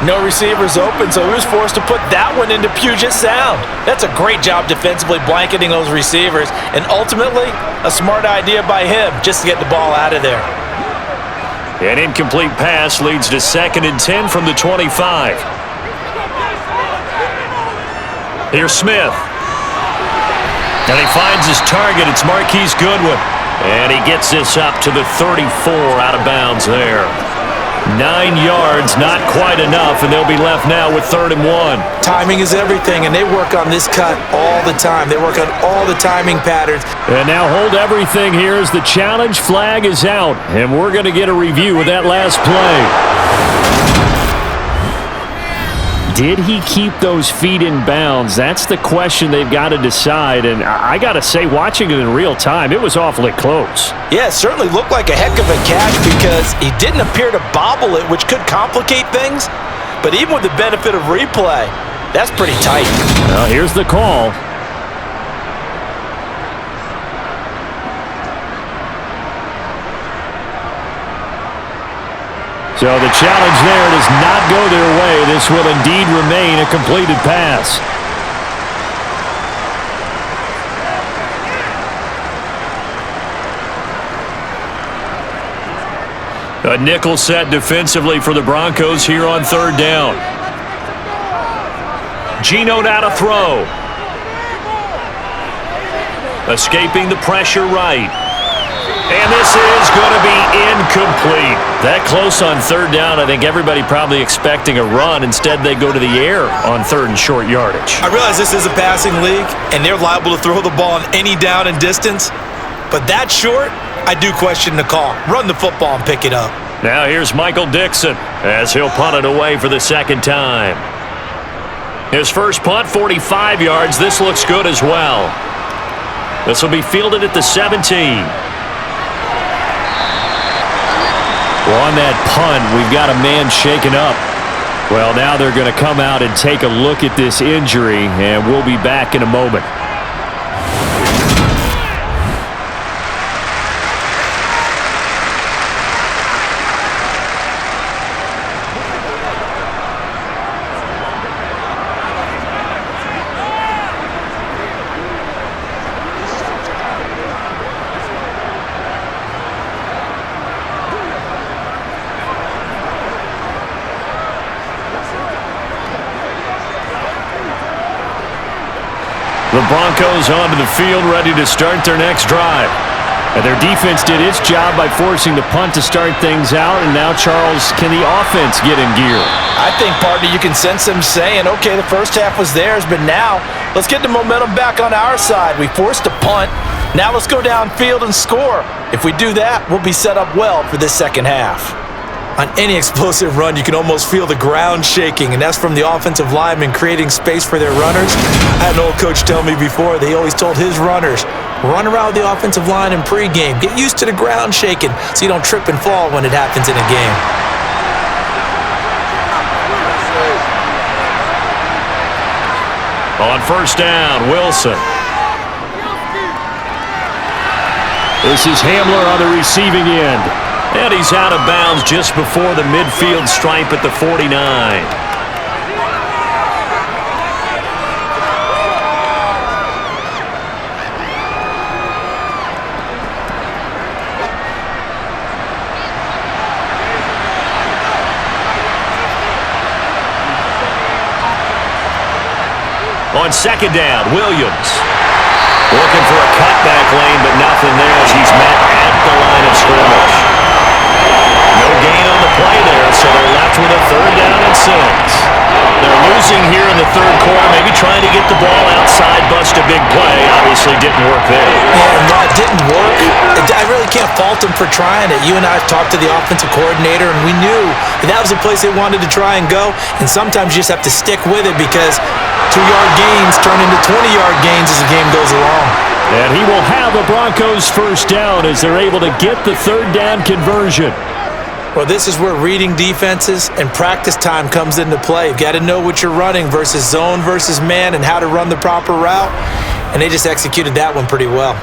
No receivers open, so he was forced to put that one into Puget Sound. That's a great job defensively blanketing those receivers, and ultimately, a smart idea by him just to get the ball out of there. An incomplete pass leads to 2nd and 10 from the 25. Here's Smith. And he finds his target. It's Marquise Goodwin. And he gets this up to the 34 out of bounds there. 9 yards, not quite enough, and they'll be left now with 3rd and 1. Timing is everything, and they work on this cut all the time. They work on all the timing patterns. And now hold everything here as the challenge flag is out, and we're going to get a review of that last play. Did he keep those feet in bounds? That's the question they've got to decide, and I got to say, watching it in real time, it was awfully close. Yeah, it certainly looked like a heck of a catch because he didn't appear to bobble it, which could complicate things. But even with the benefit of replay, that's pretty tight. Well, here's the call. So the challenge there does not go their way. This will indeed remain a completed pass. A nickel set defensively for the Broncos here on 3rd down. Geno now to throw. Escaping the pressure right. And this is going to be incomplete. That close on 3rd down, I think everybody probably expecting a run. Instead, they go to the air on 3rd and short yardage. I realize this is a passing league, and they're liable to throw the ball on any down and distance. But that short, I do question the call. Run the football and pick it up. Now here's Michael Dixon as he'll punt it away for the 2nd time. His first punt, 45 yards. This looks good as well. This will be fielded at the 17. Well, on that punt, we've got a man shaken up. Well, now they're going to come out and take a look at this injury, and we'll be back in a moment. The Broncos onto the field, ready to start their next drive. And their defense did its job by forcing the punt to start things out. And now, Charles, can the offense get in gear? I think, partner, you can sense them saying, okay, the first half was theirs, but now let's get the momentum back on our side. We forced a punt. Now let's go downfield and score. If we do that, we'll be set up well for this second half. On any explosive run, you can almost feel the ground shaking, and that's from the offensive linemen creating space for their runners. I had an old coach tell me before, they always told his runners, run around the offensive line in pregame. Get used to the ground shaking so you don't trip and fall when it happens in a game. On first down, Wilson. This is Hamler on the receiving end. And he's out of bounds just before the midfield stripe at the 49. On second down, Williams. Looking for a cutback lane, but nothing there as he's met at the line of didn't work there. Yeah, and while it didn't work, I really can't fault him for trying it. You and I have talked to the offensive coordinator, and we knew that was the place they wanted to try and go. And sometimes you just have to stick with it because 2-yard gains turn into 20-yard gains as the game goes along. And he will have the Broncos first down as they're able to get the third down conversion. Well, this is where reading defenses and practice time comes into play. You've got to know what you're running versus zone versus man and how to run the proper route. And they just executed that one pretty well.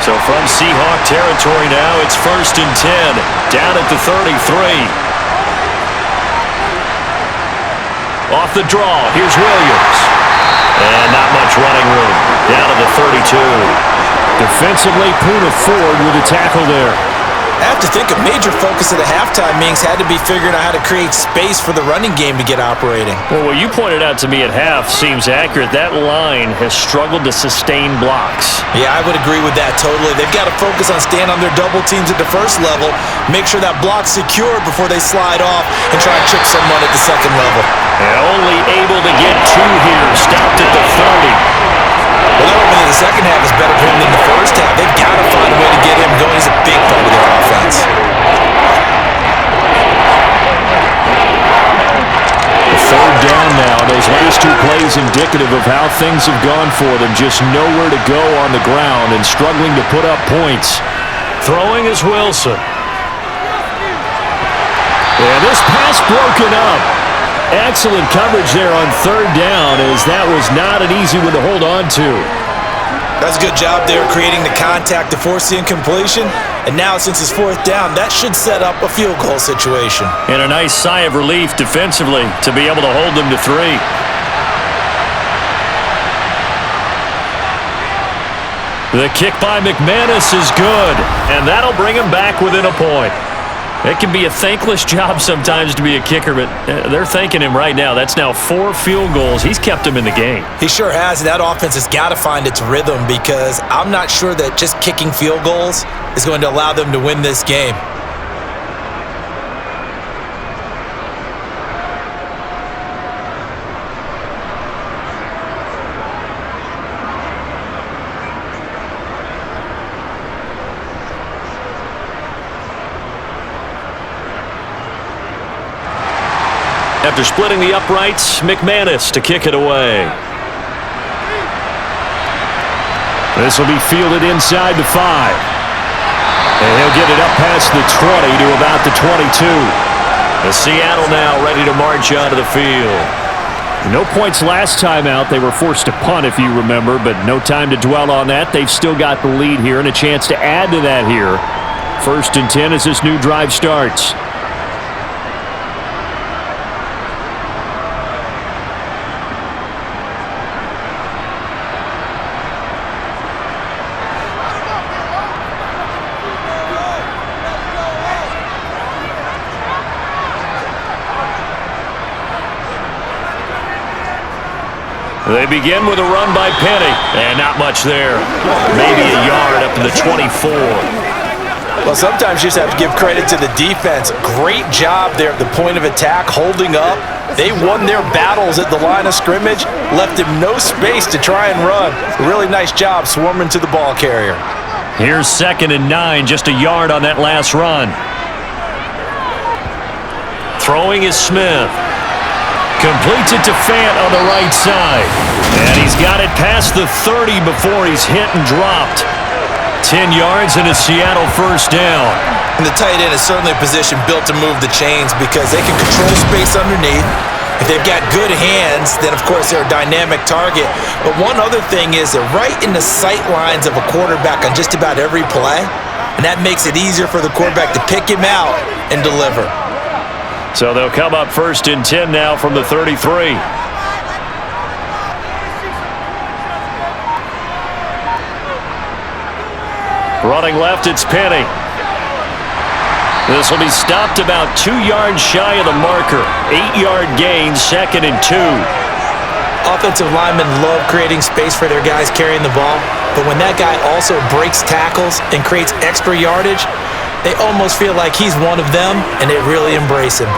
So from Seahawk territory now, it's 1st and 10, down at the 33. Off the draw, here's Williams. And not much running room, down to the 32. Defensively, Puna Ford with a tackle there. I have to think a major focus of the halftime meetings had to be figuring out how to create space for the running game to get operating. Well, what you pointed out to me at half seems accurate. That line has struggled to sustain blocks. Yeah, I would agree with that totally. They've got to focus on staying on their double teams at the first level, make sure that block's secured before they slide off and try and chip someone at the second level. And only able to get 2 here, stopped at the 30. Well, they're hoping that the second half is better for him than the first half. They've got to find a way to get him going. He's a big part of their offense. Third down now. Those last 2 plays indicative of how things have gone for them. Just nowhere to go on the ground and struggling to put up points. Throwing is Wilson. And this pass broken up. Excellent coverage there on third down, as that was not an easy one to hold on to. That's a good job there creating the contact to force the incompletion. And now since it's 4th down, that should set up a field goal situation. And a nice sigh of relief defensively to be able to hold them to 3. The kick by McManus is good, and that'll bring him back within a point. It can be a thankless job sometimes to be a kicker, but they're thanking him right now. That's now 4 field goals. He's kept him in the game. He sure has, and that offense has got to find its rhythm because I'm not sure that just kicking field goals is going to allow them to win this game. After splitting the uprights, McManus to kick it away. This will be fielded inside the 5. And he'll get it up past the 20 to about the 22. The Seattle now ready to march onto the field. No points last time out. They were forced to punt, if you remember, but no time to dwell on that. They've still got the lead here and a chance to add to that here. 1st and 10 as this new drive starts. They begin with a run by Penny, and not much there. Maybe a yard up to the 24. Well, sometimes you just have to give credit to the defense. Great job there at the point of attack, holding up. They won their battles at the line of scrimmage, left him no space to try and run. Really nice job swarming to the ball carrier. Here's 2nd and 9, just a yard on that last run. Throwing is Smith. Completes it to Fant on the right side. And he's got it past the 30 before he's hit and dropped. 10 yards and a Seattle first down. And the tight end is certainly a position built to move the chains because they can control space underneath. If they've got good hands, then of course they're a dynamic target. But one other thing is they're right in the sight lines of a quarterback on just about every play. And that makes it easier for the quarterback to pick him out and deliver. So they'll come up 1st and 10 now from the 33. Running left, it's Penny. This will be stopped about 2 yards shy of the marker. 8-yard gain, 2nd and 2. Offensive linemen love creating space for their guys carrying the ball, but when that guy also breaks tackles and creates extra yardage, they almost feel like he's one of them, and they really embrace him.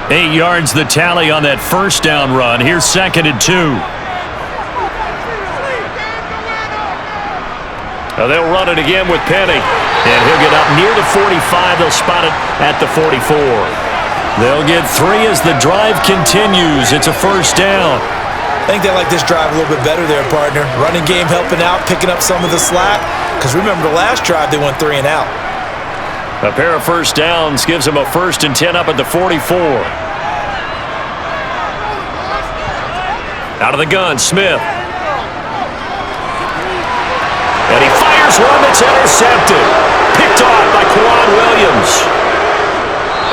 Eight yards the tally on that first down run. Here's 2nd and 2. They'll run it again with Penny. And he'll get up near the 45. They'll spot it at the 44. They'll get 3 as the drive continues. It's a first down. I think they like this drive a little bit better there, partner. Running game helping out, picking up some of the slack. Because remember the last drive, they went 3 and out. A pair of first downs gives them a 1st and 10 up at the 44. Out of the gun, Smith. And he fires one that's intercepted. Picked off by Quan Williams.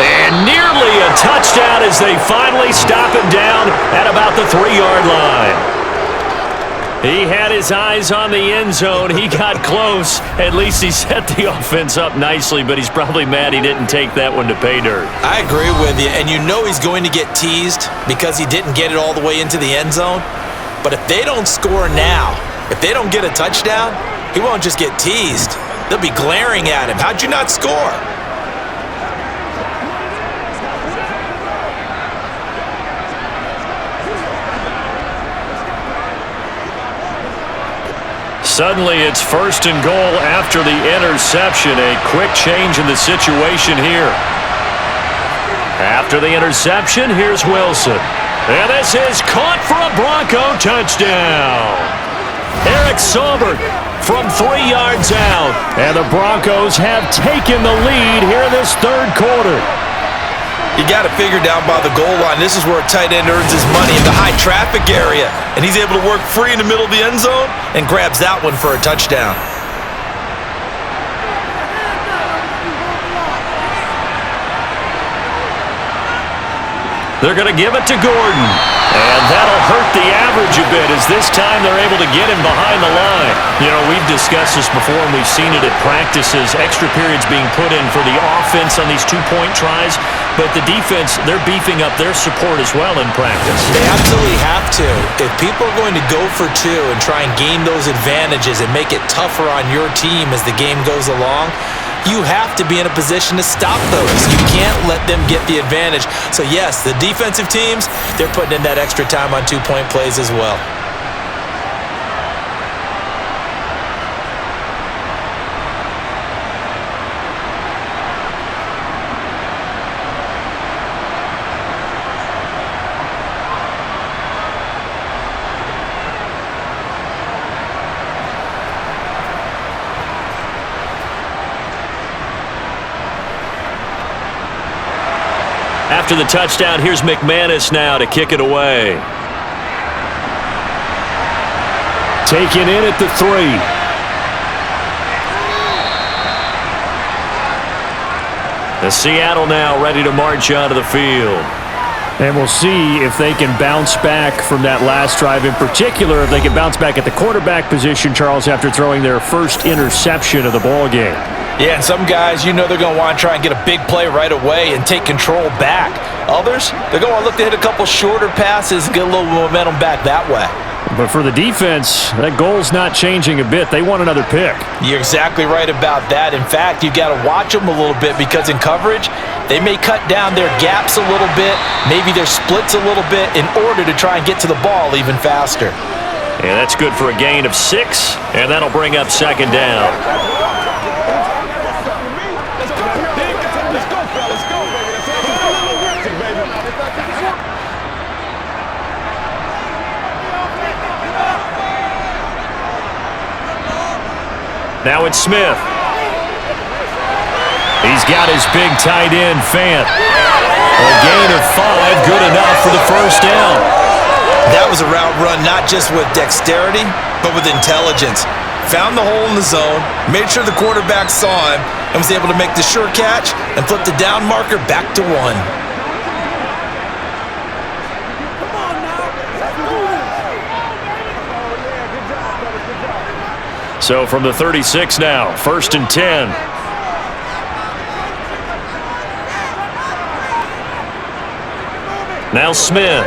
And nearly a touchdown as they finally stop him down at about the 3-yard line. He had his eyes on the end zone. He got close. At least he set the offense up nicely, but he's probably mad he didn't take that one to pay dirt. I agree with you, and you know he's going to get teased because he didn't get it all the way into the end zone. But if they don't score now, if they don't get a touchdown, he won't just get teased. They'll be glaring at him. How'd you not score? Suddenly it's 1st and goal after the interception. A quick change in the situation here. After the interception, here's Wilson. And this is caught for a Bronco touchdown. Eric Saubert from 3 yards out. And the Broncos have taken the lead here in this 3rd quarter. You got to figure down by the goal line. This is where a tight end earns his money in the high traffic area. And he's able to work free in the middle of the end zone and grabs that one for a touchdown. They're going to give it to Gordon. And that'll hurt the average a bit as this time they're able to get him behind the line. You know, we've discussed this before and we've seen it at practices. Extra periods being put in for the offense on these 2-point tries. But the defense, they're beefing up their support as well in practice. They absolutely have to. If people are going to go for 2 and try and gain those advantages and make it tougher on your team as the game goes along, you have to be in a position to stop those. You can't let them get the advantage. So yes, the defensive teams, they're putting in that extra time on 2-point plays as well. After the touchdown, here's McManus now to kick it away. Taken in at the 3. The Seattle now ready to march onto the field. And we'll see if they can bounce back from that last drive. In particular, if they can bounce back at the quarterback position, Charles, after throwing their first interception of the ball game. Yeah, and some guys, you know they're going to want to try and get a big play right away and take control back. Others, they're going to look to hit a couple shorter passes and get a little momentum back that way. But for the defense, that goal's not changing a bit. They want another pick. You're exactly right about that. In fact, you got to watch them a little bit because in coverage, they may cut down their gaps a little bit, maybe their splits a little bit in order to try and get to the ball even faster. Yeah, that's good for a gain of 6, and that'll bring up 2nd down. Now it's Smith. He's got his big tight end, Fant. A gain of 5, good enough for the first down. That was a route run not just with dexterity, but with intelligence. Found the hole in the zone, made sure the quarterback saw him, and was able to make the sure catch and flip the down marker back to 1. So from the 36 now, 1st and 10. Now Smith.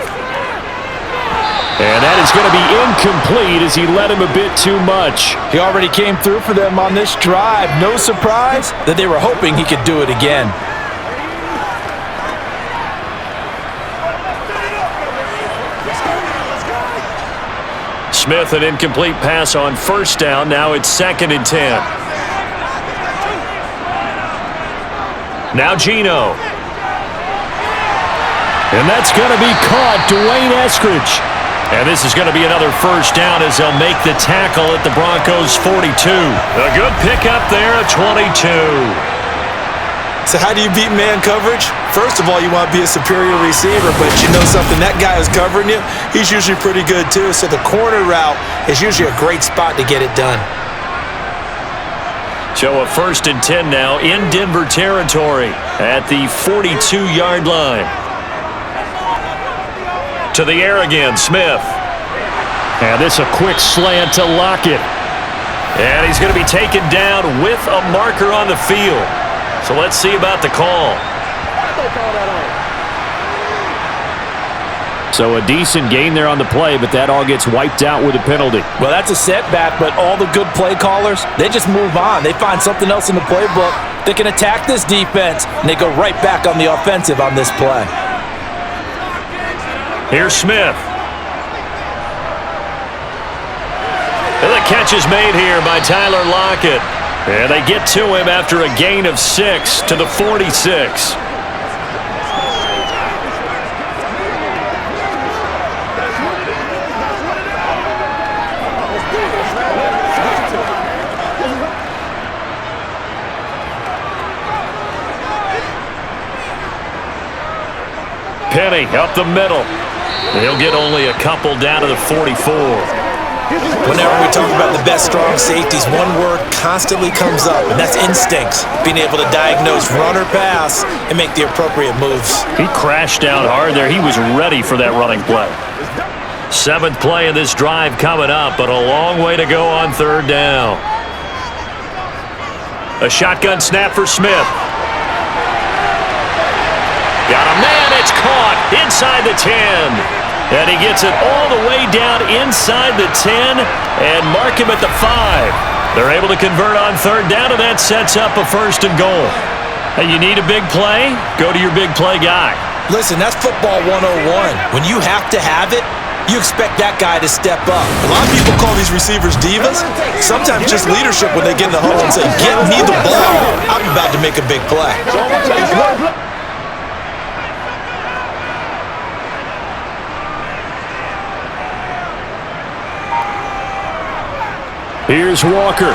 And that is going to be incomplete as he led him a bit too much. He already came through for them on this drive. No surprise that they were hoping he could do it again. Smith, an incomplete pass on 1st down. Now it's 2nd and 10. Now Geno. And that's going to be caught. Dwayne Eskridge. And this is going to be another 1st down as they'll make the tackle at the Broncos' 42. A good pickup there at 22. So how do you beat man coverage? First of all, you want to be a superior receiver, but you know something, that guy is covering you. He's usually pretty good too, so the corner route is usually a great spot to get it done. So a 1st and 10 now in Denver territory at the 42-yard line. To the air again, Smith. And this a quick slant to Lockett. And he's going to be taken down with a marker on the field. So let's see about the call. So a decent gain there on the play, but that all gets wiped out with a penalty. Well, that's a setback, but all the good play callers, they just move on. They find something else in the playbook. They can attack this defense, and they go right back on the offensive on this play. Here's Smith. And the catch is made here by Tyler Lockett. And they get to him after a gain of 6 to the 46. Penny up the middle. He'll get only a couple down to the 44. Whenever we talk about the best strong safeties, one word constantly comes up, and that's instincts. Being able to diagnose run or pass and make the appropriate moves. He crashed down hard there. He was ready for that running play. 7th play of this drive coming up, but a long way to go on 3rd down. A shotgun snap for Smith. Got a man, it's caught inside the 10. And he gets it all the way down inside the 10 and mark him at the 5. They're able to convert on 3rd down, and that sets up a 1st and goal. Hey, you need a big play? Go to your big play guy. Listen, that's football 101. When you have to have it, you expect that guy to step up. A lot of people call these receivers divas. Sometimes just leadership when they get in the huddle and say, get me the ball. I'm about to make a big play. Here's Walker.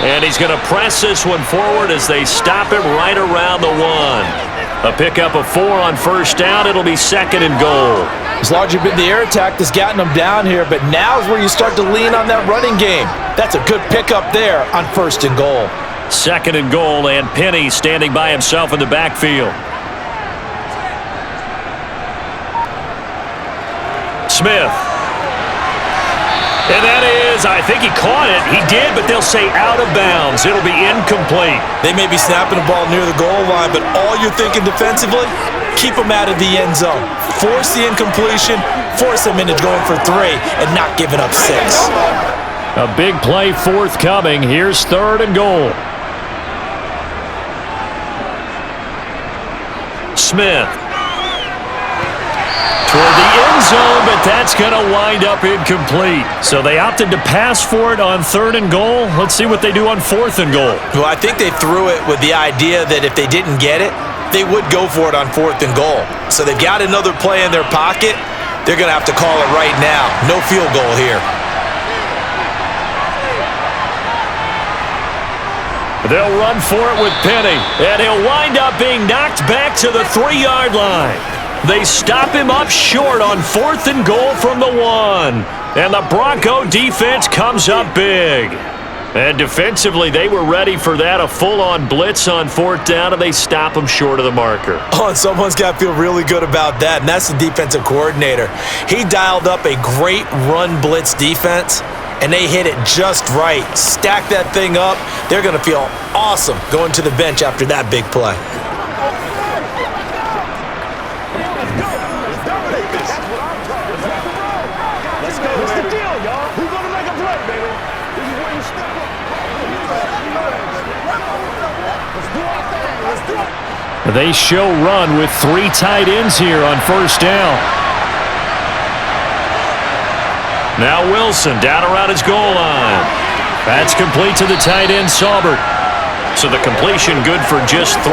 And he's going to press this one forward as they stop him right around the 1. A pickup of 4 on 1st down. It'll be 2nd and goal. It's largely been the air attack that's gotten them down here, but now is where you start to lean on that running game. That's a good pickup there on 1st and goal. 2nd and goal, and Penny standing by himself in the backfield. Smith. And that is, I think he caught it. He did, but they'll say out of bounds. It'll be incomplete. They may be snapping the ball near the goal line, but all you're thinking defensively, keep them out of the end zone. Force the incompletion, force them into going for 3, and not giving up 6. A big play forthcoming. Here's 3rd and goal. Smith. Toward the end zone, but that's going to wind up incomplete. So they opted to pass for it on 3rd and goal. Let's see what they do on 4th and goal. Well, I think they threw it with the idea that if they didn't get it, they would go for it on 4th and goal. So they've got another play in their pocket. They're going to have to call it right now. No field goal here. They'll run for it with Penny, and he'll wind up being knocked back to the 3-yard line. They stop him up short on 4th and goal from the 1. And the Bronco defense comes up big. And defensively, they were ready for that, a full-on blitz on 4th down, and they stop him short of the marker. Oh, and someone's got to feel really good about that, and that's the defensive coordinator. He dialed up a great run blitz defense, and they hit it just right. Stack that thing up. They're going to feel awesome going to the bench after that big play. They show run with 3 tight ends here on first down. Now Wilson down around his goal line. That's complete to the tight end, Saubert. So the completion good for just 3.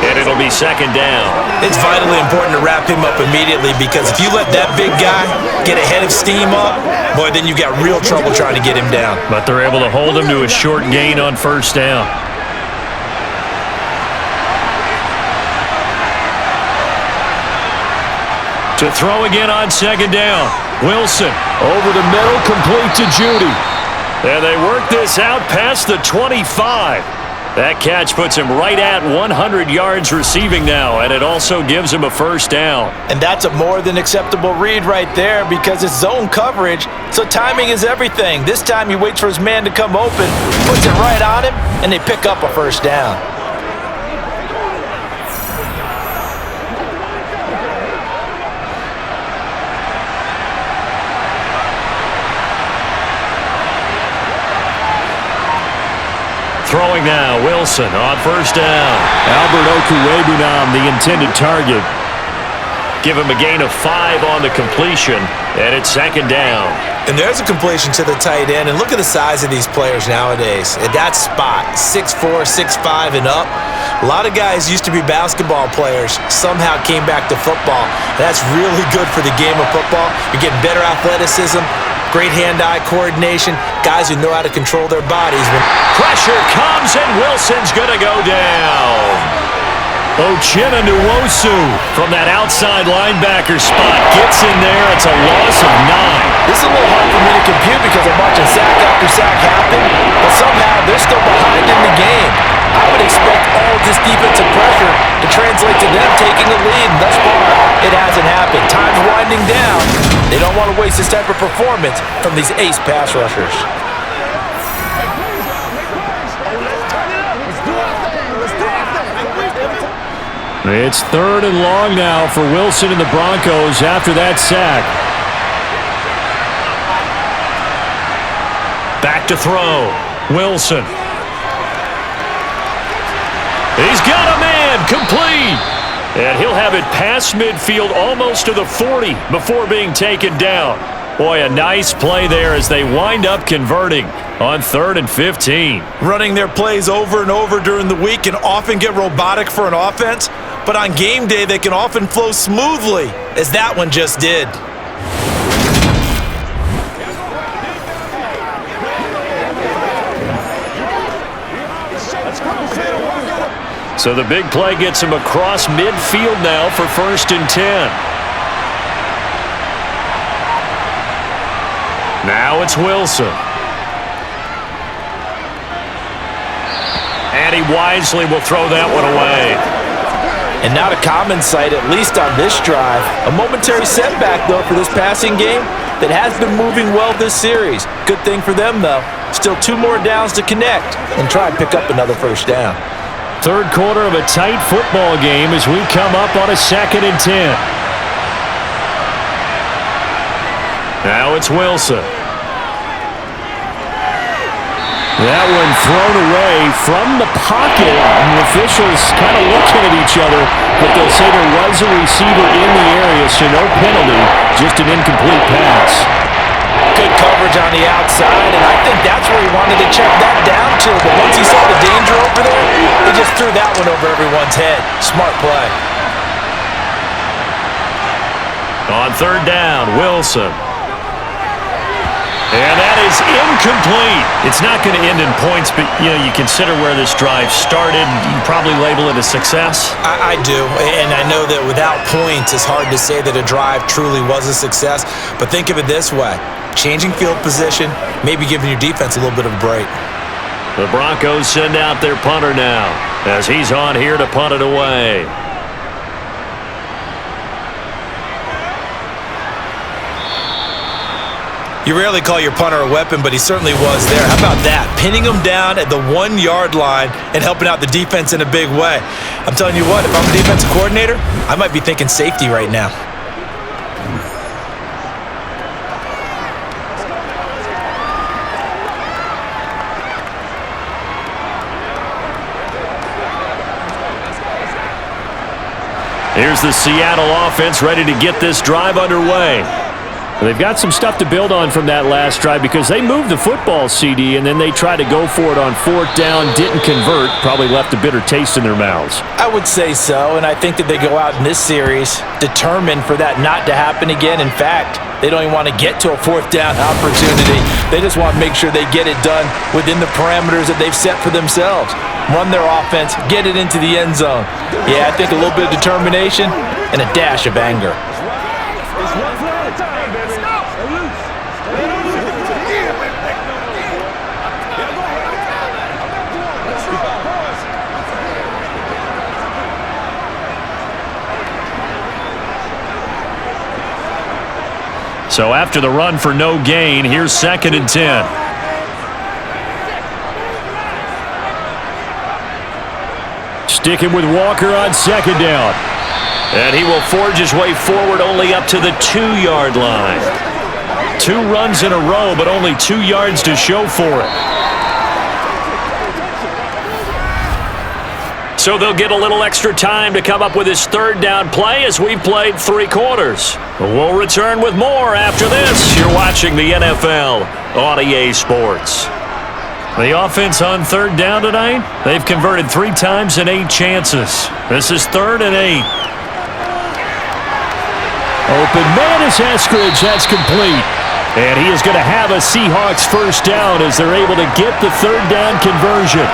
And it'll be second down. It's vitally important to wrap him up immediately, because if you let that big guy get a head of steam up, boy, then you've got real trouble trying to get him down. But they're able to hold him to a short gain on first down. To throw again on second down. Wilson over the middle, complete to Judy. And they work this out past the 25. That catch puts him right at 100 yards receiving now, and it also gives him a first down. And that's a more than acceptable read right there, because it's zone coverage, so timing is everything. This time he waits for his man to come open, puts it right on him, and they pick up a first down. Throwing now, Wilson on first down. Albert Okwuegbunam, the intended target. Give him a gain of 5 on the completion, and it's second down. And there's a completion to the tight end, and look at the size of these players nowadays. At that spot, 6'4", 6'5", and up. A lot of guys used to be basketball players, somehow came back to football. That's really good for the game of football. You're getting better athleticism, great hand-eye coordination, guys who know how to control their bodies. Pressure comes, and Wilson's going to go down. Uchenna Nwosu from that outside linebacker spot gets in there. It's a loss of 9. This is a little hard for me to compute, because I'm watching sack after sack happen, but somehow they're still behind in the game. I would expect all this defensive pressure to translate to them taking the lead, and thus far, it hasn't happened. Time's winding down. They don't want to waste this type of performance from these ace pass rushers. It's 3rd and long now for Wilson and the Broncos after that sack. Back to throw. Wilson. He's got a man, complete. And he'll have it past midfield almost to the 40 before being taken down. Boy, a nice play there as they wind up converting on 3rd and 15. Running their plays over and over during the week can often get robotic for an offense, but on game day they can often flow smoothly, as that one just did. So the big play gets him across midfield now for 1st and 10. Now it's Wilson. And he wisely will throw that one away. And not a common sight, at least on this drive. A momentary setback, though, for this passing game that has been moving well this series. Good thing for them, though. Still 2 more downs to connect and try and pick up another first down. 3rd quarter of a tight football game as we come up on a 2nd and 10. Now it's Wilson. That one thrown away from the pocket, and the officials kind of looking at each other, but they'll say there was a receiver in the area, so no penalty, just an incomplete pass. Good coverage on the outside, and I think that's where he wanted to check that down to, but once he saw the danger over there, he just threw that one over everyone's head. Smart play. On 3rd down, Wilson. And that is incomplete. It's not going to end in points, but you consider where this drive started. You probably label it a success. I do, and I know that without points, it's hard to say that a drive truly was a success. But think of it this way: changing field position, maybe giving your defense a little bit of a break. The Broncos send out their punter now, as he's on here to punt it away. You rarely call your punter a weapon, but he certainly was there. How about that? Pinning him down at the 1-yard line and helping out the defense in a big way. I'm telling you what, if I'm a defensive coordinator, I might be thinking safety right now. Here's the Seattle offense ready to get this drive underway. They've got some stuff to build on from that last drive because they moved the football, CD, and then they tried to go for it on 4th down, didn't convert, probably left a bitter taste in their mouths. I would say so, and I think that they go out in this series determined for that not to happen again. In fact, they don't even want to get to a 4th down opportunity. They just want to make sure they get it done within the parameters that they've set for themselves. Run their offense, get it into the end zone. Yeah, I think a little bit of determination and a dash of anger. So after the run for no gain, here's 2nd and 10. Sticking with Walker on 2nd down. And he will forge his way forward only up to the 2-yard line. 2 runs in a row, but only 2 yards to show for it. So they'll get a little extra time to come up with his 3rd down play as we've played 3 quarters. We'll return with more after this. You're watching the NFL on EA Sports. The offense on 3rd down tonight, they've converted 3 times in 8 chances. This is 3rd and 8. Open man is Eskridge. That's complete. And he is going to have a Seahawks 1st down as they're able to get the 3rd down conversion.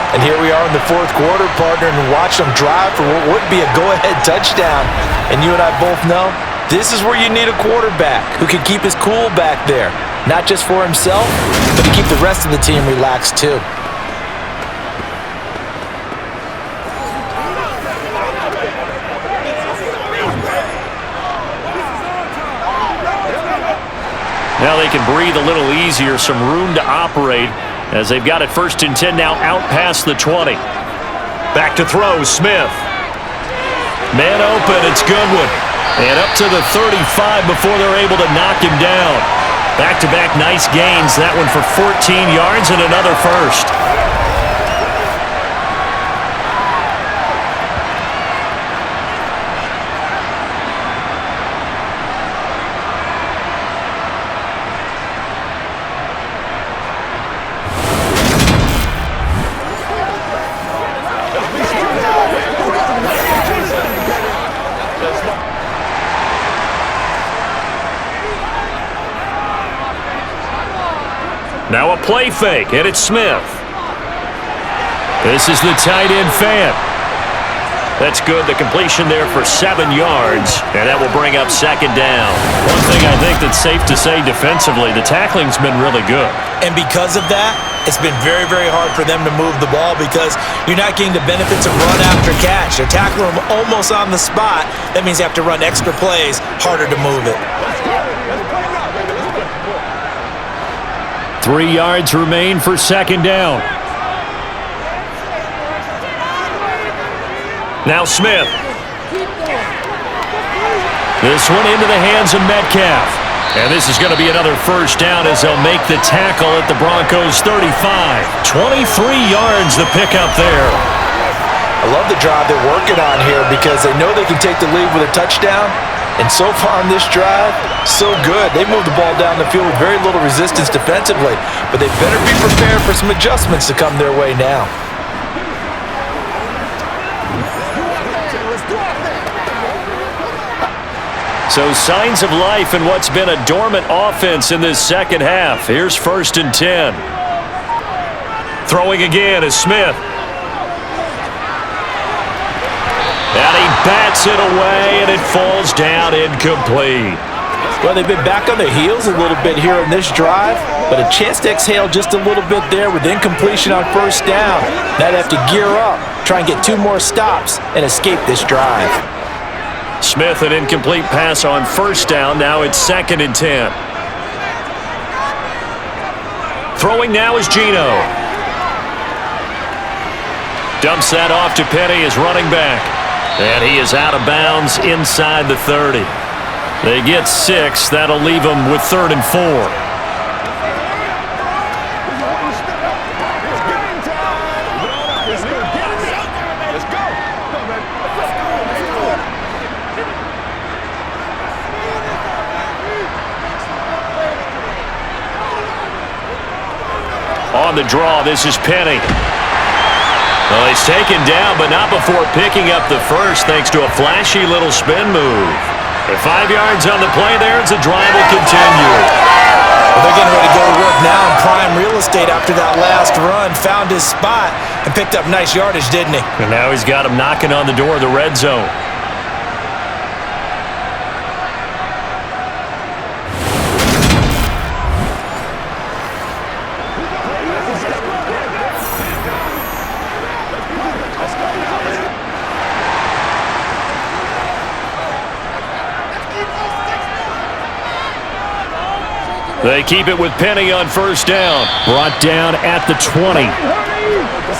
And here we are in the 4th quarter, partner, and watch them drive for what would be a go-ahead touchdown. And you and I both know this is where you need a quarterback who can keep his cool back there. Not just for himself, but to keep the rest of the team relaxed too. Now they can breathe a little easier, some room to operate as they've got it 1st and 10 now out past the 20. Back to throw, Smith. Man open, it's Goodwin. And up to the 35 before they're able to knock him down. Back-to-back nice gains, that one for 14 yards and another 1st. Now a play fake, and it's Smith. This is the tight end fan. That's good. The completion there for 7 yards, and that will bring up 2nd down. One thing I think that's safe to say defensively, the tackling's been really good. And because of that, it's been very, very hard for them to move the ball because you're not getting the benefits of run after catch. They're tackling them almost on the spot. That means they have to run extra plays, harder to move it. 3 yards remain for 2nd down. Now Smith. This one into the hands of Metcalf. And this is going to be another 1st down as they'll make the tackle at the Broncos 35. 23 yards the pickup there. I love the drive they're working on here because they know they can take the lead with a touchdown. And so far on this drive, so good. They moved the ball down the field with very little resistance defensively. But they better be prepared for some adjustments to come their way now. So signs of life in what's been a dormant offense in this 2nd half. Here's 1st and 10. Throwing again is Smith. And he bats it away, and it falls down incomplete. Well, they've been back on their heels a little bit here in this drive, but a chance to exhale just a little bit there with incompletion on 1st down. Now they have to gear up, try and get 2 more stops, and escape this drive. Smith, an incomplete pass on 1st down. Now it's 2nd and 10. Throwing now is Geno. Dumps that off to Penny as running back. And he is out of bounds inside the 30. They get 6. That'll leave them with 3rd and 4. On the draw, this is Penny. Well, he's taken down, but not before picking up the first thanks to a flashy little spin move. At 5 yards on the play there as the drive will continue. Well, they're getting ready to go to work now in prime real estate after that last run. Found his spot and picked up nice yardage, didn't he? And now he's got him knocking on the door of the red zone. They keep it with Penny on first down. Brought down at the 20.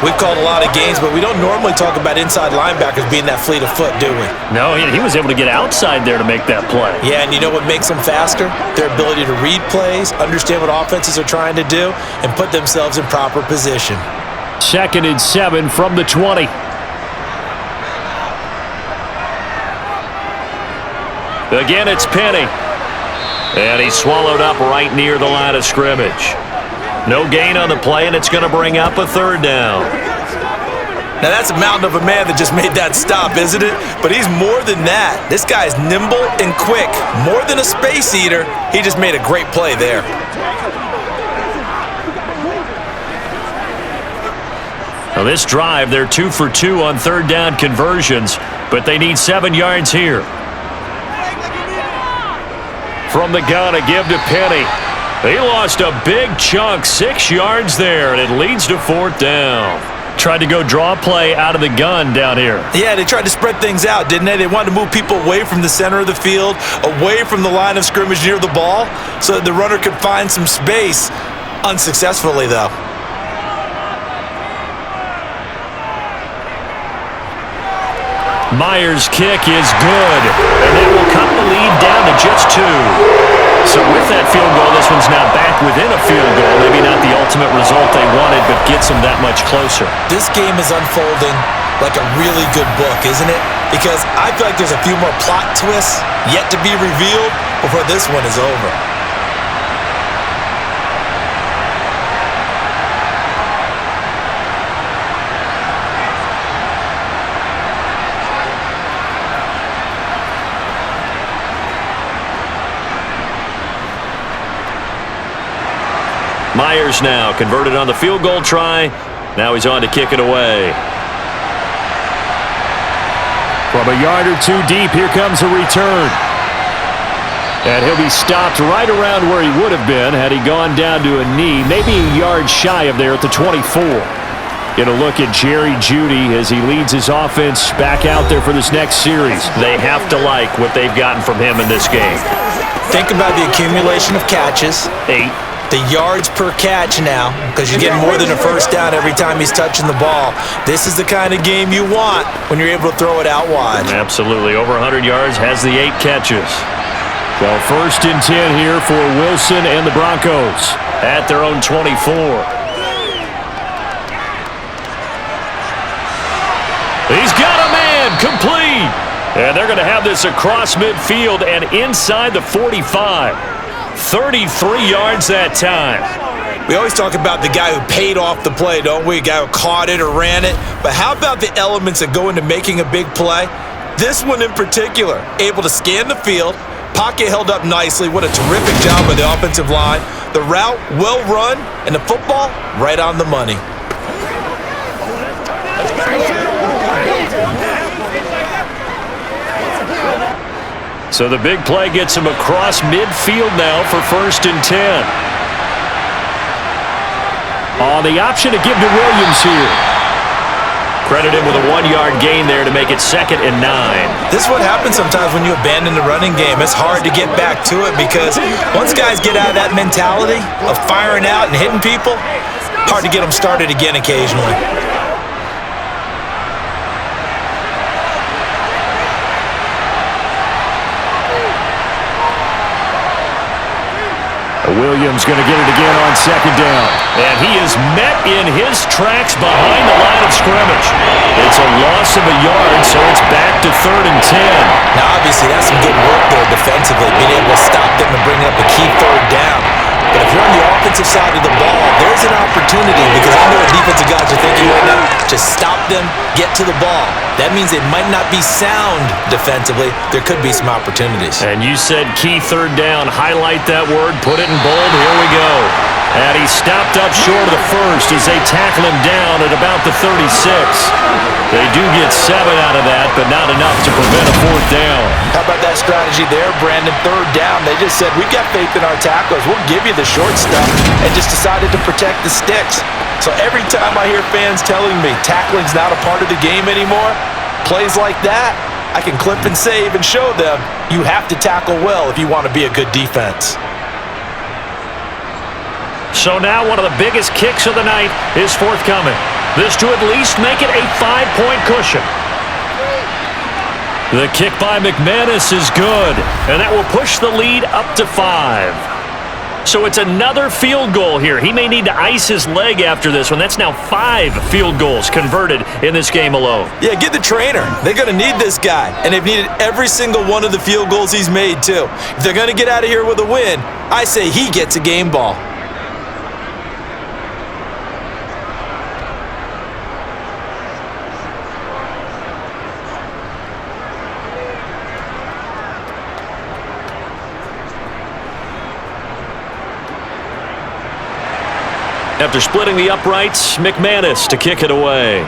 We've called a lot of games, but we don't normally talk about inside linebackers being that fleet of foot, do we? No, he was able to get outside there to make that play. Yeah, and you know what makes them faster? Their ability to read plays, understand what offenses are trying to do, and put themselves in proper position. 2nd and 7 from the 20. Again, it's Penny. And he's swallowed up right near the line of scrimmage. No gain on the play, and it's going to bring up a 3rd down. Now, that's a mountain of a man that just made that stop, isn't it? But he's more than that. This guy's nimble and quick. More than a space eater, he just made a great play there. Now, this drive, they're 2 for 2 on 3rd down conversions, but they need 7 yards here. From the gun, a give to Penny. He lost a big chunk, 6 yards there, and it leads to 4th down. Tried to go draw play out of the gun down here. Yeah, they tried to spread things out, didn't they? They wanted to move people away from the center of the field, away from the line of scrimmage near the ball, so that the runner could find some space. Unsuccessfully, though. Myers' kick is good, and that will cut the lead down to just 2. So with that field goal, this one's now back within a field goal. Maybe not the ultimate result they wanted, but gets them that much closer. This game is unfolding like a really good book, isn't it? Because I feel like there's a few more plot twists yet to be revealed before this one is over. Myers now converted on the field goal try. Now he's on to kick it away. From a yard or 2 deep, here comes a return. And he'll be stopped right around where he would have been had he gone down to a knee, maybe a yard shy of there at the 24. Get a look at Jerry Jeudy as he leads his offense back out there for this next series. They have to like what they've gotten from him in this game. Think about the accumulation of catches. 8. The yards per catch now, because you're getting more than a first down every time he's touching the ball. This is the kind of game you want when you're able to throw it out wide. Absolutely. Over 100 yards, has the 8 catches. So 1st and 10 here for Wilson and the Broncos at their own 24. He's got a man, complete. And they're going to have this across midfield and inside the 45. 33 yards that time. We always talk about the guy who paid off the play, don't we? A guy who caught it or ran it. But how about the elements that go into making a big play? This one in particular, able to scan the field, pocket held up nicely. What a terrific job by the offensive line. The route, well run, and the football, right on the money. So the big play gets him across midfield now for 1st and 10. On the option to give to Williams here. Credit him with a 1-yard gain there to make it 2nd and 9. This is what happens sometimes when you abandon the running game. It's hard to get back to it because once guys get out of that mentality of firing out and hitting people, hard to get them started again occasionally. Williams going to get it again on 2nd down. And he is met in his tracks behind the line of scrimmage. It's a loss of a yard, so it's back to 3rd and 10. Now, obviously, that's some good work there defensively, being able to stop them and bring up a key 3rd down. But if you're on the offensive side of the ball, there's an opportunity because I know what defensive guys are thinking right now. Just stop them, get to the ball. That means it might not be sound defensively. There could be some opportunities. And you said key 3rd down. Highlight that word. Put it in bold. Here we go. And he stopped up short of the first as they tackle him down at about the 36. They do get 7 out of that, but not enough to prevent a 4th down. How about that strategy there, Brandon? 3rd down. They just said, we've got faith in our tacklers. We'll give you the short stuff, and just decided to protect the sticks. So every time I hear fans telling me tackling's not a part of the game anymore, plays like that, I can clip and save and show them you have to tackle well if you want to be a good defense. So now one of the biggest kicks of the night is forthcoming. This to at least make it a 5-point cushion. The kick by McManus is good, and that will push the lead up to 5. So it's another field goal here. He may need to ice his leg after this one. That's now 5 field goals converted in this game alone. Yeah, get the trainer. They're going to need this guy, and they've needed every single one of the field goals he's made, too. If they're going to get out of here with a win, I say he gets a game ball. After splitting the uprights, McManus to kick it away.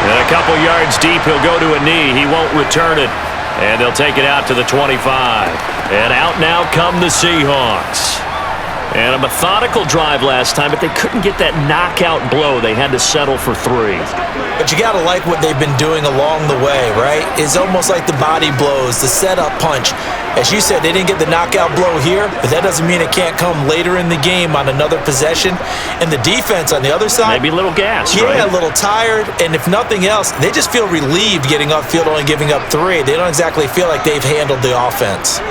And a couple yards deep, he'll go to a knee. He won't return it. And they'll take it out to the 25. And out now come the Seahawks. And a methodical drive last time, but they couldn't get that knockout blow. They had to settle for 3. But you got to like what they've been doing along the way, right? It's almost like the body blows, the setup punch. As you said, they didn't get the knockout blow here, but that doesn't mean it can't come later in the game on another possession. And the defense on the other side, maybe a little gas, yeah, right? A little tired. And if nothing else, they just feel relieved getting upfield, only giving up 3. They don't exactly feel like they've handled the offense.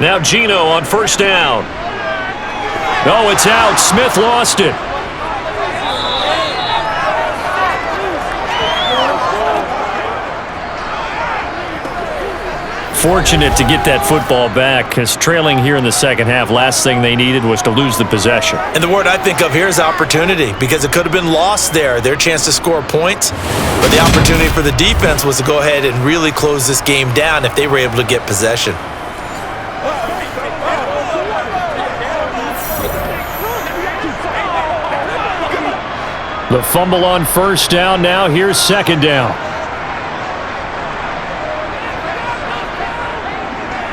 Now Geno on 1st down. Oh, it's out. Smith lost it. Fortunate to get that football back, because trailing here in the second half, last thing they needed was to lose the possession. And the word I think of here is opportunity, because it could have been lost there, their chance to score points. But the opportunity for the defense was to go ahead and really close this game down if they were able to get possession. The fumble on 1st down. Now here's 2nd down.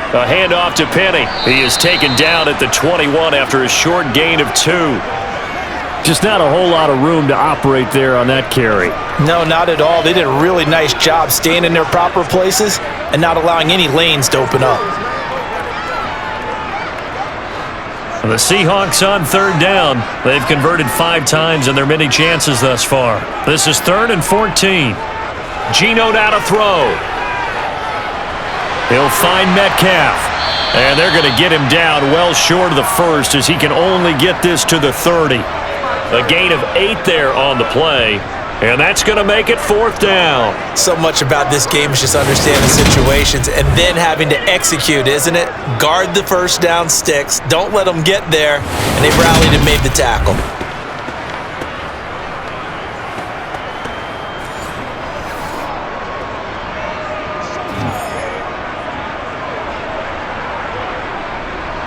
A handoff to Penny. He is taken down at the 21 after a short gain of 2. Just not a whole lot of room to operate there on that carry. No, not at all. They did a really nice job staying in their proper places and not allowing any lanes to open up. The Seahawks on 3rd down. They've converted 5 times in their many chances thus far. This is 3rd and 14. Geno now to throw. He'll find Metcalf. And they're going to get him down well short of the first as he can only get this to the 30. A gain of 8 there on the play. And that's going to make it 4th down. So much about this game is just understanding situations and then having to execute, isn't it? Guard the 1st down sticks. Don't let them get there. And they rallied and made the tackle.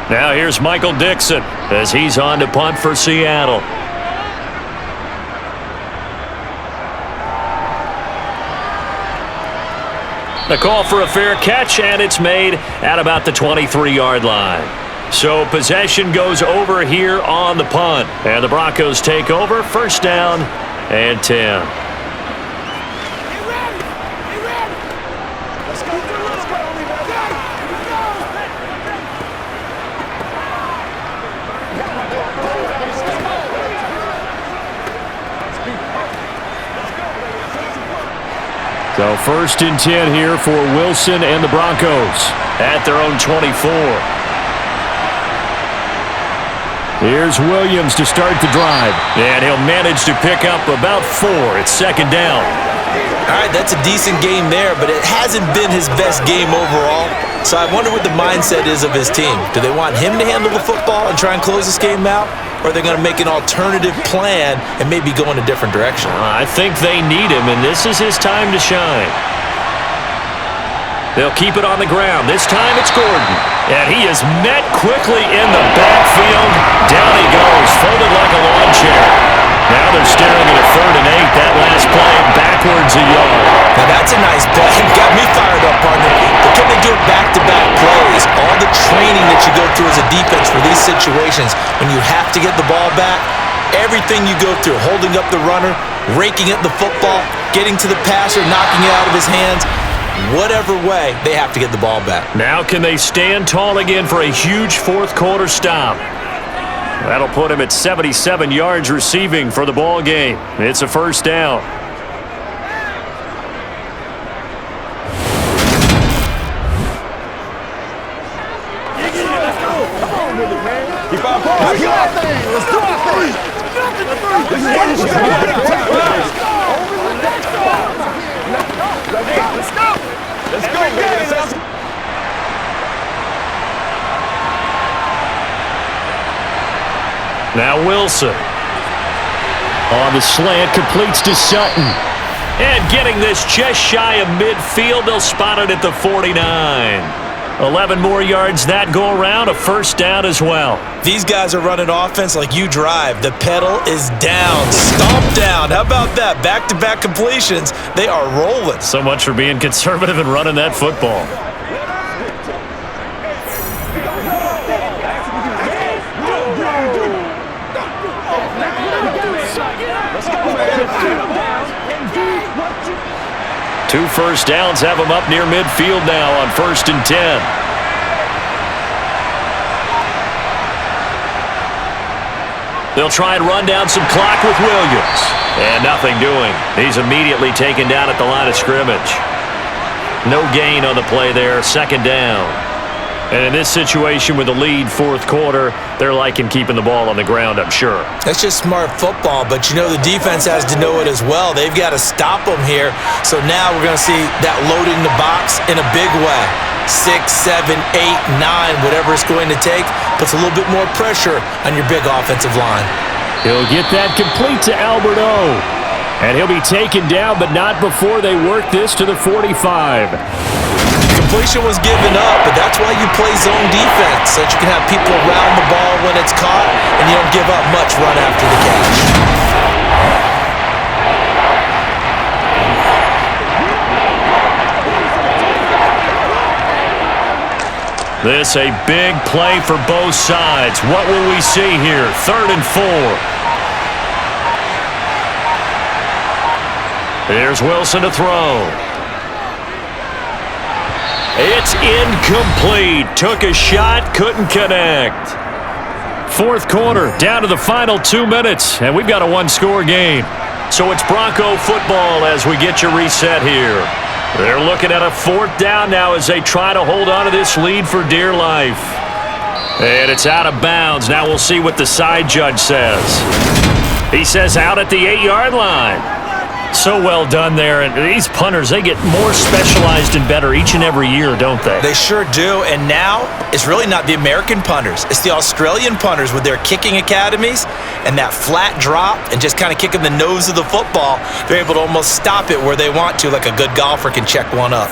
Now here's Michael Dixon as he's on to punt for Seattle. The call for a fair catch, and it's made at about the 23-yard line. So possession goes over here on the punt. And the Broncos take over. First down and 10. So first and 10 here for Wilson and the Broncos at their own 24. Here's Williams to start the drive. And he'll manage to pick up about 4. It's second down. All right, that's a decent game there, but it hasn't been his best game overall. So I wonder what the mindset is of his team. Do they want him to handle the football and try and close this game out? Or are they going to make an alternative plan and maybe go in a different direction? I think they need him, and this is his time to shine. They'll keep it on the ground. This time it's Gordon. And he is met quickly in the backfield. Down he goes, folded like a lawn chair. Now they're staring at a 3rd and 8. That last play backwards a yard. Now that's a nice play. Got me fired up, partner. But can they do it back-to-back plays? All the training that you go through as a defense for these situations, when you have to get the ball back, everything you go through, holding up the runner, raking at the football, getting to the passer, knocking it out of his hands, whatever way, they have to get the ball back. Now can they stand tall again for a huge fourth-quarter stop? That'll put him at 77 yards receiving for the ball game. It's a first down. Now Wilson on the slant, completes to Sutton. And getting this just shy of midfield, they'll spot it at the 49. 11 more yards that go around, a first down as well. These guys are running offense like you drive. The pedal is down, stomp down. How about that? Back-to-back completions. They are rolling. So much for being conservative and running that football. Two first downs have them up near midfield now on 1st and 10. They'll try and run down some clock with Williams. And nothing doing. He's immediately taken down at the line of scrimmage. No gain on the play there, second down. And in this situation with the lead, fourth quarter, they're liking keeping the ball on the ground, I'm sure. That's just smart football, but you know the defense has to know it as well. They've got to stop them here. So now we're going to see that loading the box in a big way. 6, 7, 8, 9, whatever it's going to take, puts a little bit more pressure on your big offensive line. He'll get that complete to Albert O. And he'll be taken down, but not before they work this to the 45. Completion was given up, but that's why you play zone defense, so that you can have people around the ball when it's caught, and you don't give up much run after the catch. This a big play for both sides. What will we see here? 3rd and 4. Here's Wilson to throw. It's incomplete. Took a shot, couldn't connect. Fourth quarter, down to the final 2 minutes, and we've got a one-score game. So it's Bronco football as we get you reset here. They're looking at a 4th down now as they try to hold on to this lead for dear life. And it's out of bounds. Now we'll see what the side judge says. He says out at the 8-yard line. So well done there, and these punters, they get more specialized and better each and every year, don't they? They sure do, and now it's really not the American punters. It's the Australian punters with their kicking academies and that flat drop and just kind of kicking the nose of the football. They're able to almost stop it where they want to, like a good golfer can check one up.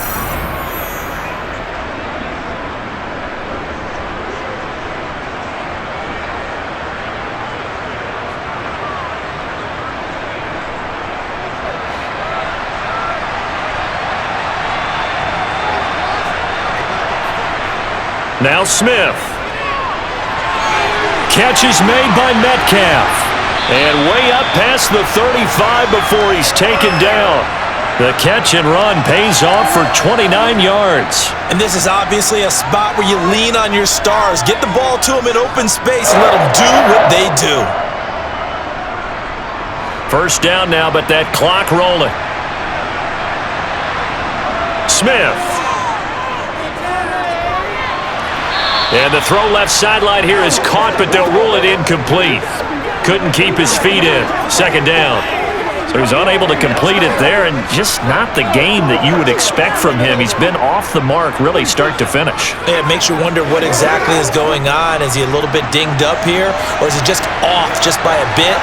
Now Smith. catch is made by Metcalf. And way up past the 35 before he's taken down. The catch and run pays off for 29 yards. And this is obviously a spot where you lean on your stars. Get the ball to them in open space and let them do what they do. First down now, but that clock rolling. Smith. And the throw left sideline here is caught, but they'll rule it incomplete. Couldn't keep his feet in. Second down. So he's unable to complete it there, and just not the game that you would expect from him. He's been off the mark really start to finish. Yeah, it makes you wonder what exactly is going on. Is he a little bit dinged up here, or is he just off just by a bit?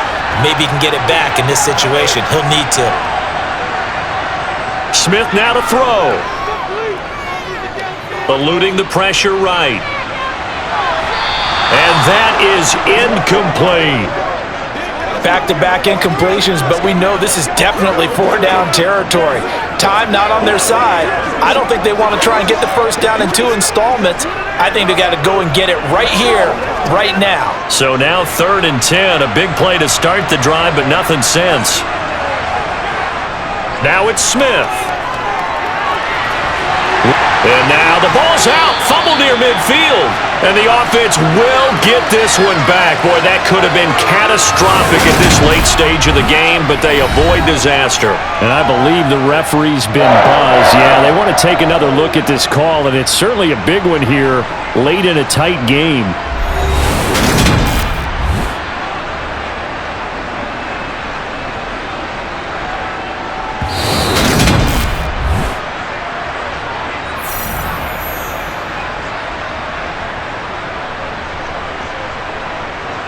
Maybe he can get it back in this situation. He'll need to. Smith now to throw. Eluding the pressure right. And that is incomplete. Back-to-back incompletions, but we know this is definitely four-down territory. Time not on their side. I don't think they want to try and get the first down in 2 installments. I think they got to go and get it right here, right now. So now 3rd and 10, a big play to start the drive, but nothing since. Now it's Smith. And now the ball's out, fumble near midfield. And the offense will get this one back. Boy, that could have been catastrophic at this late stage of the game, but they avoid disaster. And I believe the referee's been buzzed. Yeah, they want to take another look at this call, and it's certainly a big one here late in a tight game.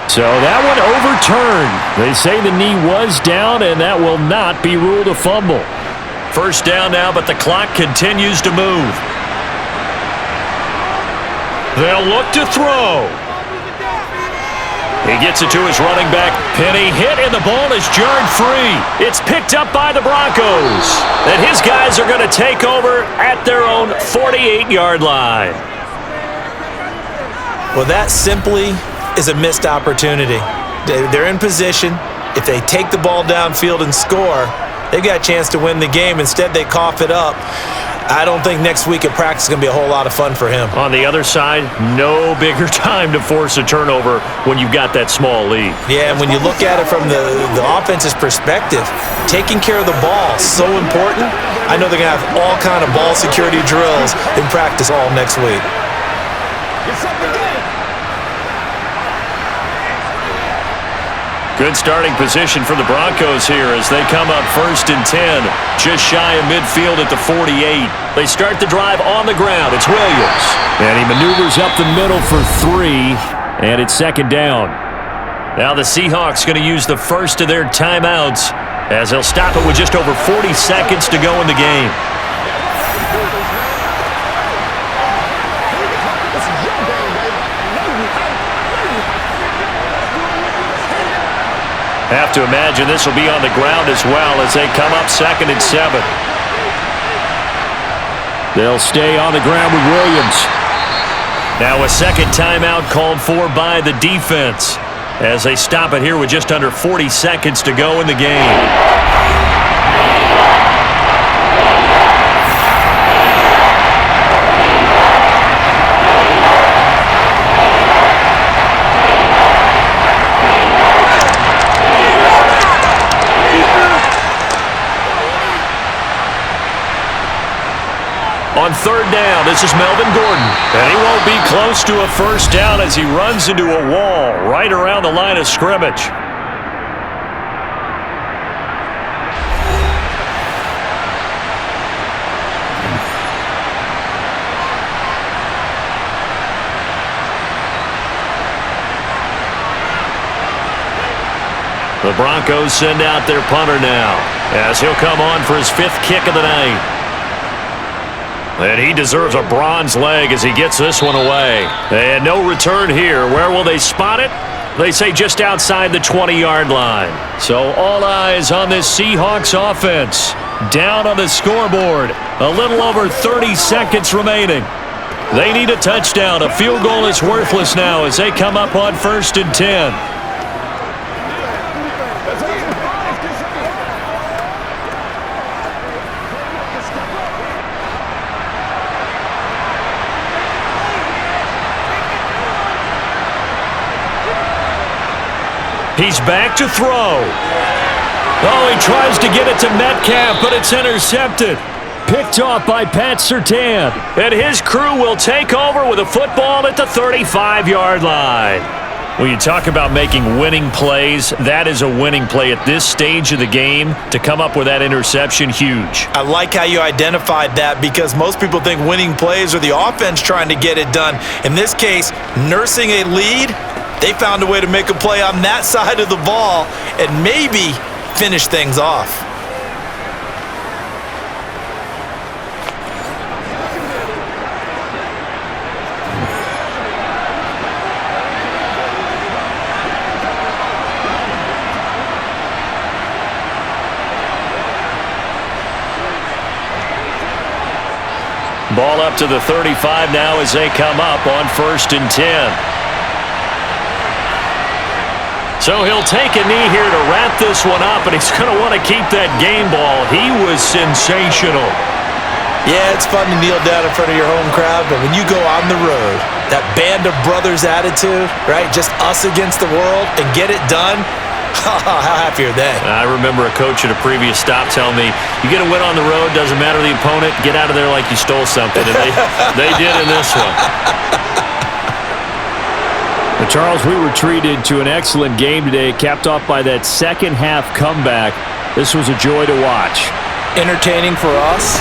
So that one overturned. They say the knee was down, and that will not be ruled a fumble. First down now, but the clock continues to move. They'll look to throw. He gets it to his running back. Penny hit, and the ball is jarred free. It's picked up by the Broncos. And his guys are going to take over at their own 48-yard line. Well, that simply is a missed opportunity. They're in position. If they take the ball downfield and score, they've got a chance to win the game. Instead, they cough it up. I don't think next week at practice is going to be a whole lot of fun for him. On the other side, no bigger time to force a turnover when you've got that small lead. Yeah, and when you look at it from the offense's perspective, taking care of the ball is so important. I know they're going to have all kind of ball security drills in practice all next week. Good starting position for the Broncos here as they come up 1st and 10, just shy of midfield at the 48. They start the drive on the ground. It's Williams. And he maneuvers up the middle for 3, and it's 2nd down. Now the Seahawks going to use the first of their timeouts as they'll stop it with just over 40 seconds to go in the game. Have to imagine this will be on the ground as well as they come up 2nd and 7. They'll stay on the ground with Williams. Now a second timeout called for by the defense as they stop it here with just under 40 seconds to go in the game. On 3rd down, this is Melvin Gordon. And he won't be close to a first down as he runs into a wall right around the line of scrimmage. The Broncos send out their punter now as he'll come on for his 5th kick of the night. And he deserves a bronze leg as he gets this one away. And no return here. Where will they spot it? They say just outside the 20-yard line. So all eyes on this Seahawks offense. Down on the scoreboard. A little over 30 seconds remaining. They need a touchdown. A field goal is worthless now as they come up on 1st and 10. He's back to throw. Oh, he tries to get it to Metcalf, but it's intercepted. Picked off by Pat Surtain. And his crew will take over with a football at the 35-yard line. When you talk about making winning plays, that is a winning play at this stage of the game. To come up with that interception, huge. I like how you identified that because most people think winning plays are the offense trying to get it done. In this case, nursing a lead, they found a way to make a play on that side of the ball and maybe finish things off. Ball up to the 35 now as they come up on 1st and 10. So he'll take a knee here to wrap this one up, and he's going to want to keep that game ball. He was sensational. Yeah, it's fun to kneel down in front of your home crowd, but when you go on the road, that band of brothers attitude, right, just us against the world, and get it done, how happy are they? I remember a coach at a previous stop telling me, you get a win on the road, doesn't matter the opponent, get out of there like you stole something, and they did in this one. Well, Charles, we were treated to an excellent game today, capped off by that second-half comeback. This was a joy to watch. Entertaining for us,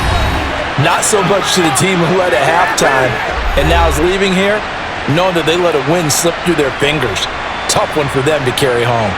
not so much to the team who led at halftime, and now is leaving here knowing that they let a win slip through their fingers. Tough one for them to carry home.